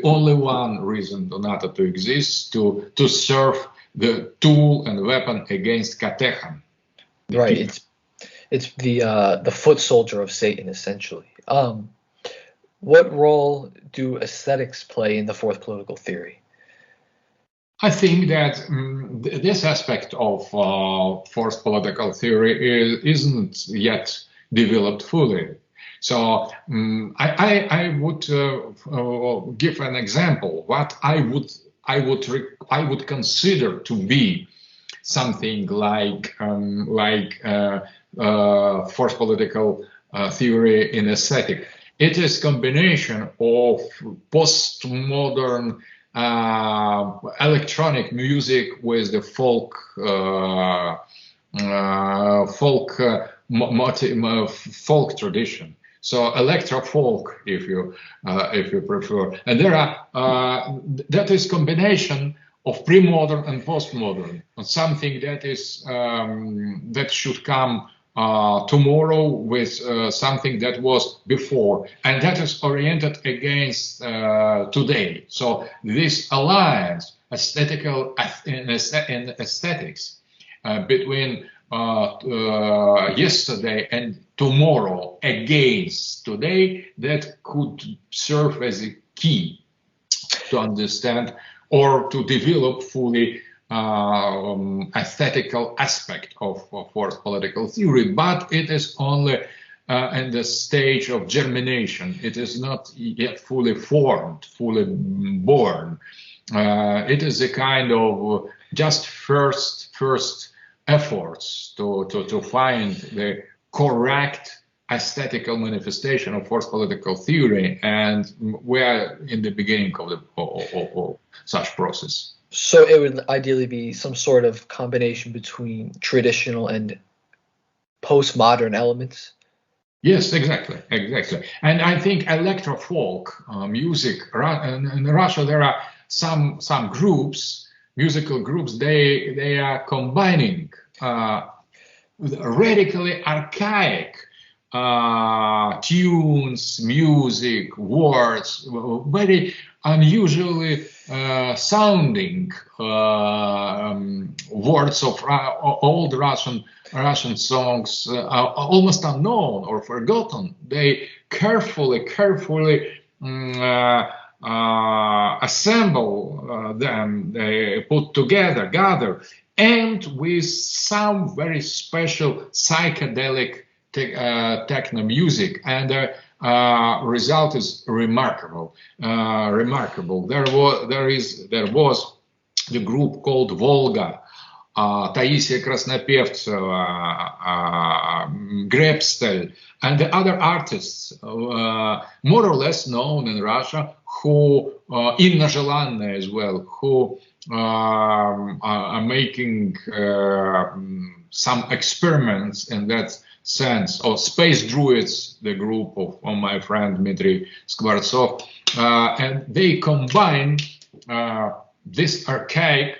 S2: only one reason for NATO to exist, to serve the tool and weapon against Katechan.
S1: Right. It's the foot soldier of Satan, essentially. What role do aesthetics play in the fourth political theory?
S2: I think that this aspect of fourth political theory isn't yet developed fully. So I would give an example. What I would consider to be something like fourth political theory in aesthetic. It is combination of postmodern electronic music with the folk tradition. So electro folk, if you prefer, and there are that is combination of pre-modern and postmodern, something that is that should come tomorrow with something that was before, and that is oriented against today. So this alliance, aesthetics between yesterday and tomorrow against today, that could serve as a key to understand or to develop fully aesthetical aspect of fourth political theory, but it is only in the stage of germination. It is not yet fully formed, fully born. It is a kind of just first efforts to find the correct aesthetical manifestation of fourth political theory, and we are in the beginning of such process.
S1: So it would ideally be some sort of combination between traditional and postmodern elements?
S2: Yes, exactly. And I think electro folk music in Russia, there are some groups, musical groups, they are combining radically archaic tunes, music, words, very unusually sounding words of old Russian songs, almost unknown or forgotten. They carefully assemble them, they put together, gather, and with some very special psychedelic techno music, and the result is remarkable. There was the group called Volga, Taisia Krasnopevtseva, Grebstel, and the other artists, more or less known in Russia, who Inna Zhelanная as well, who are making some experiments in that sense, or Space Druids, the group of my friend Dmitry Skvortsov, and they combine this archaic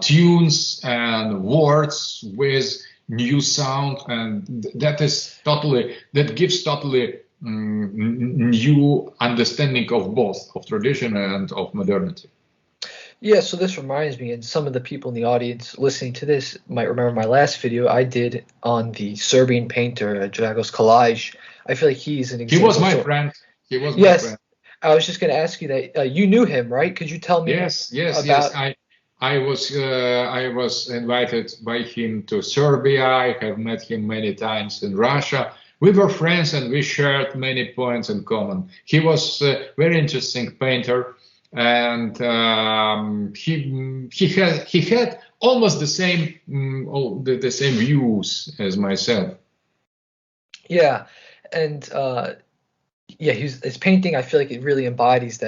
S2: tunes and words with new sound, and that gives totally new understanding of both, of tradition and of modernity.
S1: Yeah, so this reminds me, and some of the people in the audience listening to this might remember my last video I did on the Serbian painter Dragos Kalajic. I feel like he's an example.
S2: He was my friend.
S1: Yes, I was just going to ask you that. You knew him, right? Could you tell me?
S2: Yes. I was invited by him to Serbia. I have met him many times in Russia. We were friends and we shared many points in common. He was a very interesting painter, and he had almost the same views as myself.
S1: Yeah, and yeah, his painting, I feel like it really embodies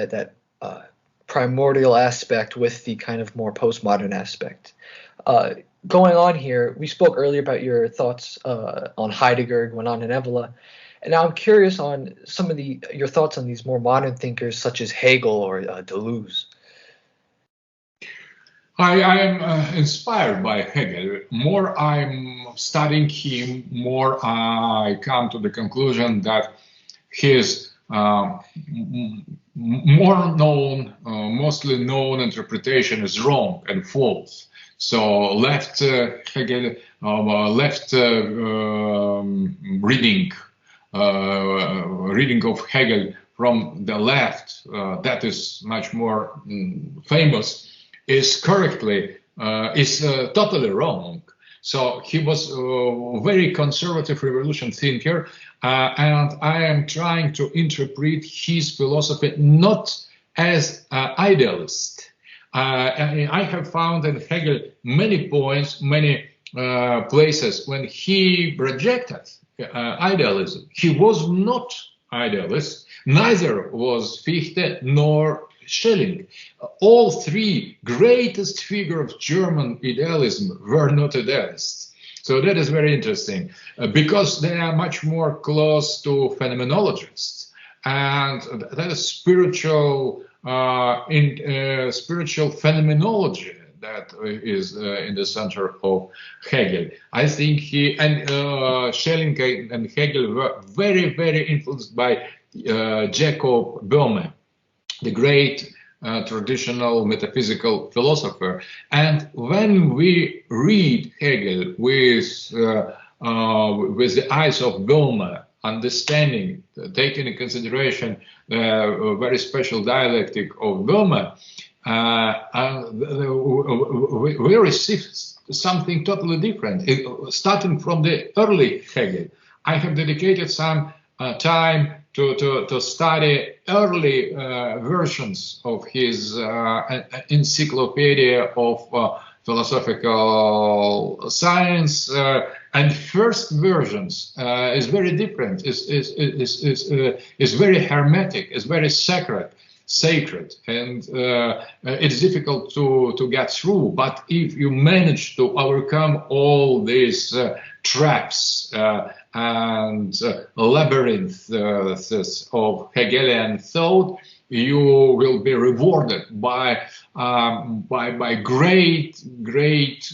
S1: primordial aspect with the kind of more postmodern aspect. Uh, Going on here, we spoke earlier about your thoughts on Heidegger, Guénon, and Evola, and now I'm curious on some of your thoughts on these more modern thinkers such as Hegel or Deleuze.
S2: I am inspired by Hegel. More I'm studying him, more I come to the conclusion that his mostly known interpretation is wrong and false. So Hegel, left reading of Hegel from the left, that is much more famous, is totally wrong. So he was a very conservative revolution thinker, and I am trying to interpret his philosophy not as idealist. I have found in Hegel many points, many places when he rejected idealism. He was not idealist, neither was Fichte nor Schelling. All three greatest figures of German idealism were not idealists. So that is very interesting because they are much more close to phenomenologists, and that is spiritual phenomenology that is in the center of Hegel. I think Schelling and Hegel were very, very influenced by Jacob Boehme, the great traditional metaphysical philosopher. And when we read Hegel with the eyes of Boehme, understanding, taking into consideration a very special dialectic of Boehme, we receive something totally different. Starting from the early Hegel, I have dedicated some time to study early versions of his encyclopedia of philosophical science, and first versions is very different. Is very hermetic. Is very sacred, and it's difficult to get through. But if you manage to overcome all these traps and labyrinths of Hegelian thought, you will be rewarded by great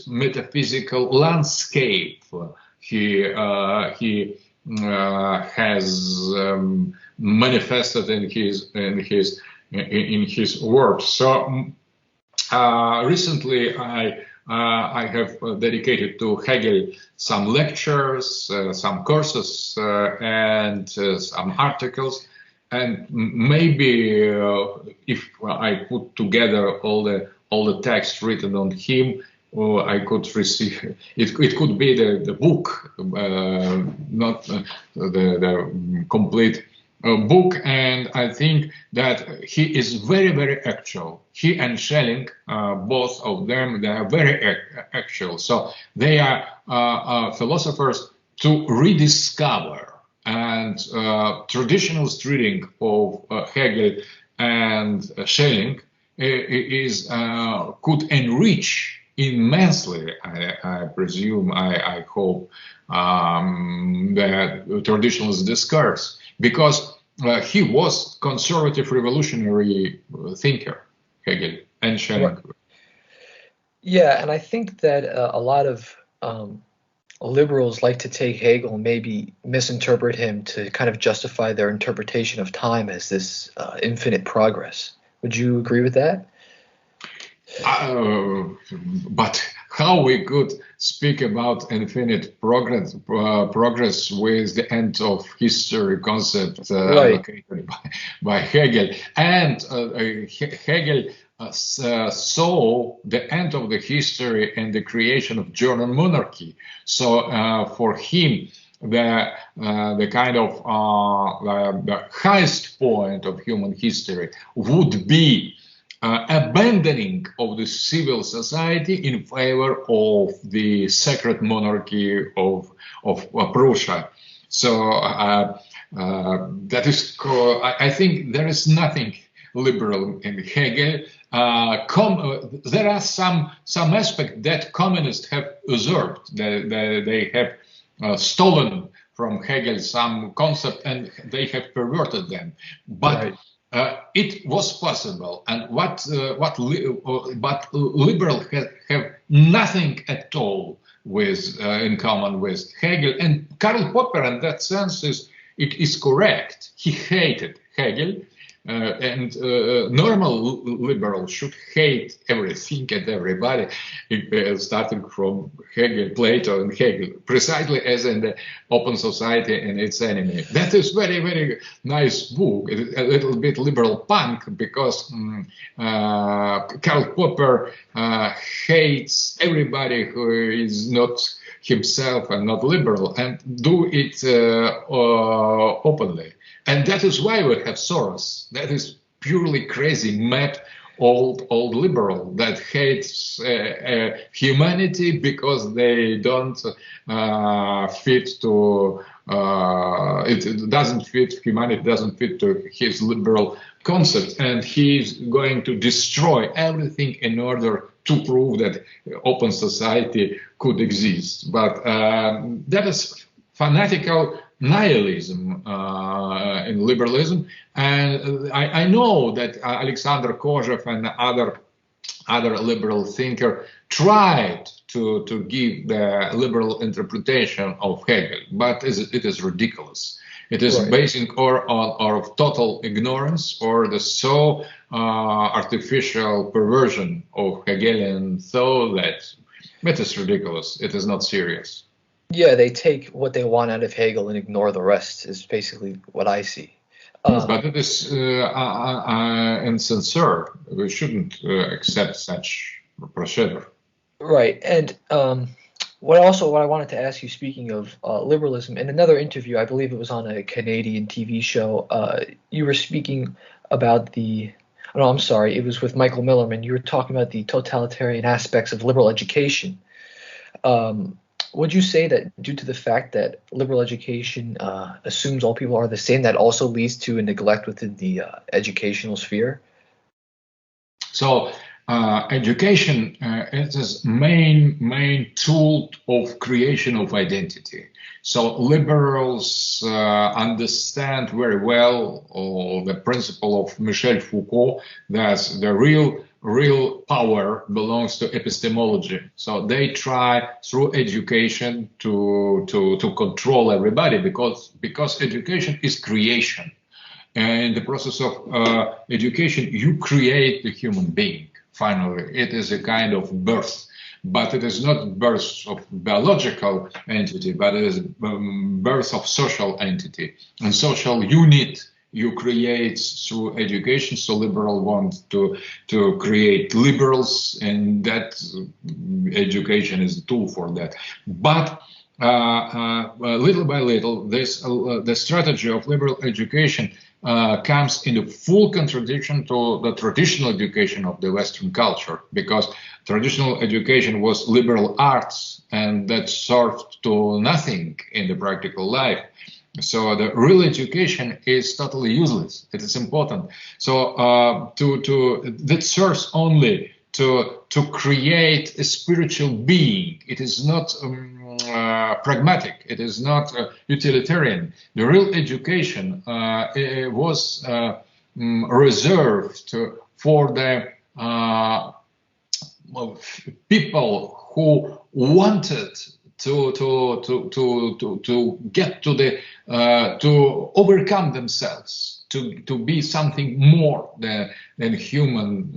S2: metaphysical landscape he has manifested in his work. So recently I have dedicated to Hegel some lectures, some courses, and some articles. And maybe if I put together all the text written on him, I could receive it. It could be the book, not the complete book. And I think that he is very actual. He and Schelling, both of them, they are very actual. So they are philosophers to rediscover. And traditional reading of Hegel and Schelling could enrich immensely, I presume, I hope, the traditionalist discourse, because he was conservative revolutionary thinker, Hegel and Schelling.
S1: Right. Yeah, and I think that a lot of liberals like to take Hegel and maybe misinterpret him to kind of justify their interpretation of time as this infinite progress. Would you agree with that?
S2: But how we could speak about infinite progress with the end of history concept advocated by Hegel, and Hegel saw the end of the history and the creation of German monarchy. So for him, the kind of the highest point of human history would be abandoning of the civil society in favor of the sacred monarchy of Prussia. So I think there is nothing liberal in Hegel. There are some aspects that communists have usurped. They have stolen from Hegel some concept and they have perverted them. But it was possible, and but liberals have nothing at all in common with Hegel. And Karl Popper, in that sense, is correct. He hated Hegel. Normal liberals should hate everything and everybody, starting from Hegel, Plato, and Hegel, precisely as in the Open Society and its enemy. That is very, very nice book. It is a little bit liberal punk because Karl Popper hates everybody who is not himself and not liberal, and do it openly. And that is why we have Soros. That is purely crazy, mad, old liberal that hates humanity because they don't fit to. It doesn't fit humanity. Doesn't fit to his liberal concept, and he's going to destroy everything in order to prove that open society could exist. But that is fanatical nihilism in liberalism, and I know that Aleksandr Kozev and other liberal thinker tried to give the liberal interpretation of Hegel, but it is ridiculous. It is based on total ignorance or the so artificial perversion of Hegelian thought that it is ridiculous. It is not serious.
S1: Yeah, they take what they want out of Hegel and ignore the rest is basically what I see.
S2: But it is insincere. We shouldn't accept such procedure.
S1: Right. And what I wanted to ask you, speaking of liberalism, in another interview, I believe it was on a Canadian TV show, you were speaking about it was with Michael Millerman. You were talking about the totalitarian aspects of liberal education. Would you say that due to the fact that liberal education assumes all people are the same, that also leads to a neglect within the educational sphere?
S2: So education is main tool of creation of identity. So liberals understand very well the principle of Michel Foucault that the real power belongs to epistemology. So they try through education to control everybody because education is creation. And in the process of education, you create the human being. Finally, it is a kind of birth, but it is not birth of biological entity, but it is birth of social entity and social unit. You create through education. So liberal want to create liberals, and that education is a tool for that. But little by little, the strategy of liberal education comes into full contradiction to the traditional education of the Western culture, because traditional education was liberal arts, and that served to nothing in the practical life. So the real education is totally useless. It is important. So that serves only to create a spiritual being. It is not pragmatic. It is not utilitarian. The real education was reserved for the people who wanted to get to the to overcome themselves, to be something more than human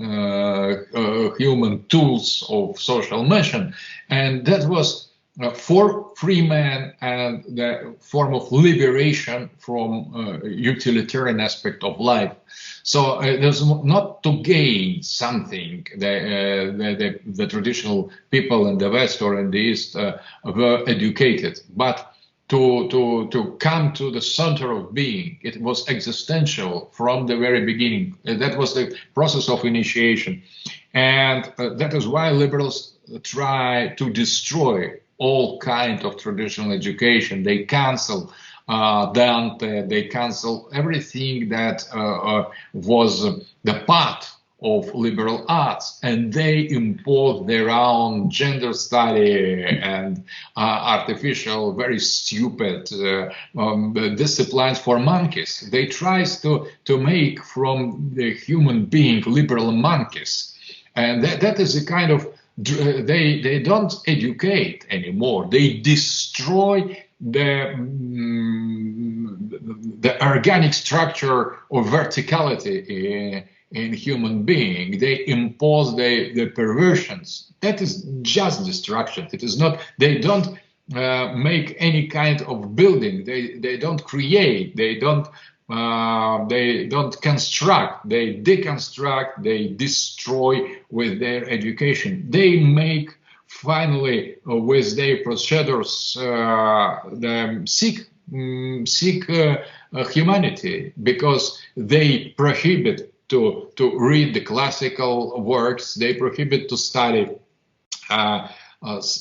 S2: tools of social mission, and that was for free men and the form of liberation from utilitarian aspect of life. So there's not to gain something. The traditional people in the West or in the East were educated, but to come to the center of being, it was existential from the very beginning. That was the process of initiation, and that is why liberals try to destroy all kind of traditional education. They cancel Dante. They cancel everything that was the part of liberal arts, and they impose their own gender study and artificial, very stupid disciplines for monkeys. They try to make from the human being liberal monkeys, and that is a kind of they don't educate anymore. They destroy the organic structure of verticality in human being. They impose the perversions. That is just destruction. It is not. They don't make any kind of building. They don't create. They don't construct. They deconstruct. They destroy with their education. They make finally with their procedures seek humanity, because they prohibit to read the classical works. They prohibit to study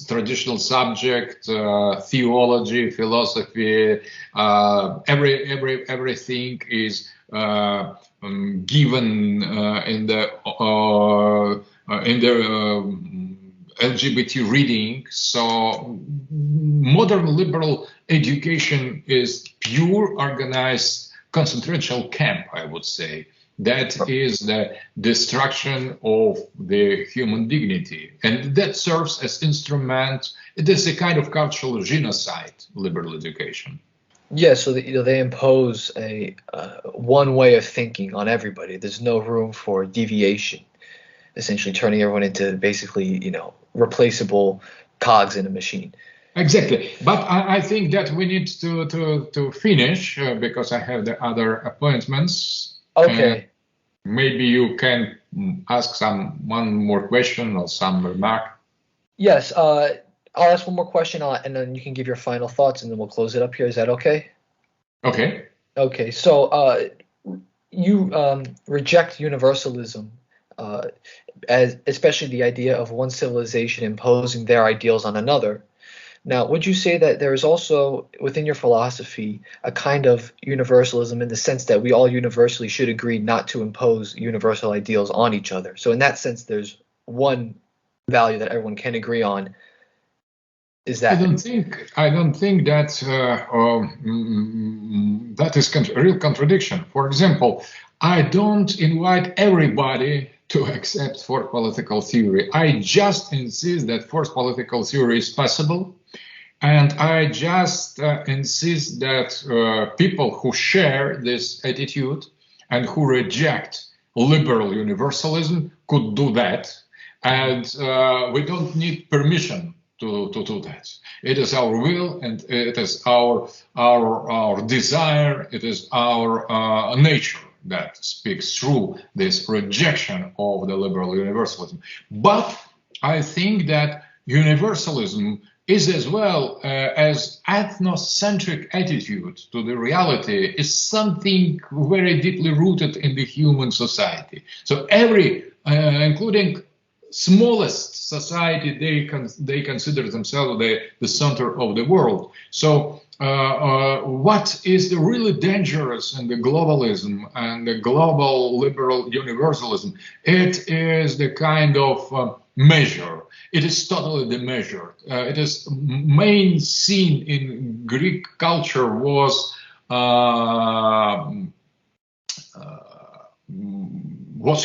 S2: traditional subject, theology, philosophy. Everything is given in the LGBT reading. So modern liberal education is pure organized concentration camp, I would say. That is the destruction of the human dignity, and that serves as instrument. It is a kind of cultural genocide, liberal education.
S1: Yeah, so they impose a one way of thinking on everybody. There's no room for deviation, essentially turning everyone into basically, replaceable cogs in a machine.
S2: Exactly, but I think that we need to finish because I have the other appointments.
S1: Okay.
S2: Maybe you can ask one more question or some remark.
S1: Yes, I'll ask one more question, and then you can give your final thoughts, and then we'll close it up here. Is that okay?
S2: Okay.
S1: Okay, so you reject universalism, as especially the idea of one civilization imposing their ideals on another. Now, would you say that there is also within your philosophy a kind of universalism in the sense that we all universally should agree not to impose universal ideals on each other? So in that sense, there's one value that everyone can agree on. Is that?
S2: I don't think that that is a real contradiction. For example, I don't invite everybody to accept fourth political theory. I just insist that fourth political theory is possible. And I just insist that people who share this attitude and who reject liberal universalism could do that. And we don't need permission to do that. It is our will, and it is our desire, it is our nature that speaks through this rejection of the liberal universalism. But I think that universalism is as well as ethnocentric attitude to the reality is something very deeply rooted in the human society. So every, including smallest society, they consider themselves the center of the world. So what is the really dangerous in the globalism and the global liberal universalism? It is the kind of measure. It is totally the measure. It is main scene in Greek culture was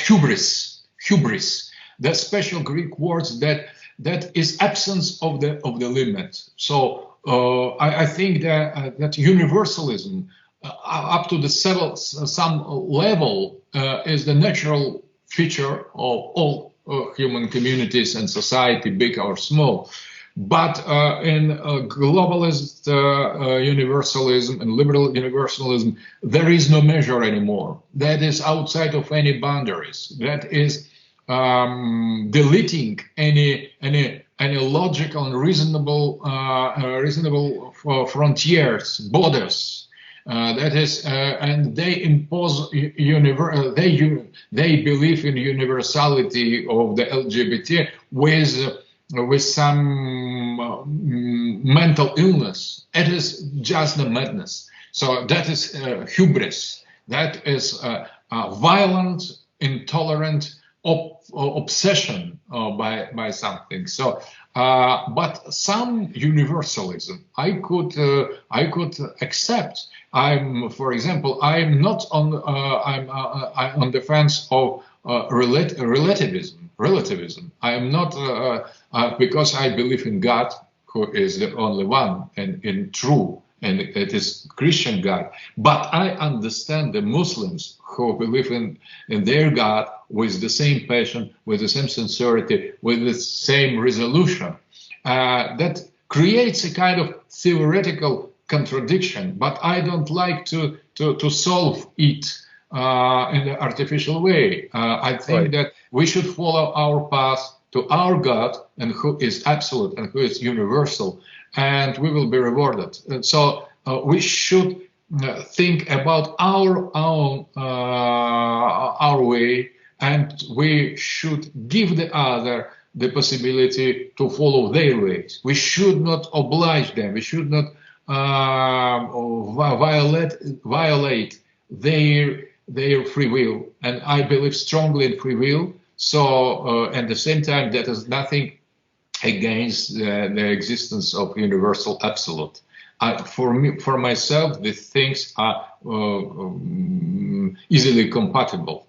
S2: hubris. Hubris. The special Greek words that is absence of the limit. So I think that universalism up to some level is the natural feature of all human communities and society, big or small. But in globalist universalism and liberal universalism, there is no measure anymore. That is outside of any boundaries. That is deleting any logical and reasonable frontiers, borders. That is, and they impose they believe in universality of the LGBT with with some mental illness. It is just the madness. So that is hubris. That is violent, intolerant obsession by something. So, but some universalism I could accept. For example, I'm not on. I'm on the fence of relativism. Relativism. I am not because I believe in God, who is the only one and in true, and it is Christian God. But I understand the Muslims who believe in their God with the same passion, with the same sincerity, with the same resolution. That creates a kind of theoretical contradiction, but I don't like to solve it in an artificial way. I think that we should follow our path to our God, and who is absolute and who is universal, and we will be rewarded. And so we should think about our own our way, and we should give the other the possibility to follow their ways. We should not oblige them. We should not violate their free will. And I believe strongly in free will. So at the same time, that is nothing against the existence of universal absolute. For myself, the things are easily compatible.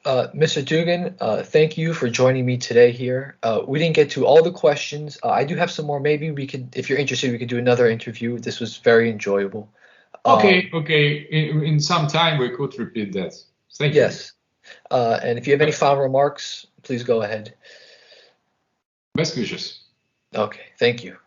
S1: Mr. Dugin, thank you for joining me today here. We didn't get to all the questions. I do have some more. Maybe we could, if you're interested, we could do another interview. This was very enjoyable.
S2: Okay. In some time, we could repeat that. Thank you.
S1: Yes. And if you have any final remarks, please go ahead.
S2: Best wishes.
S1: Okay. Thank you.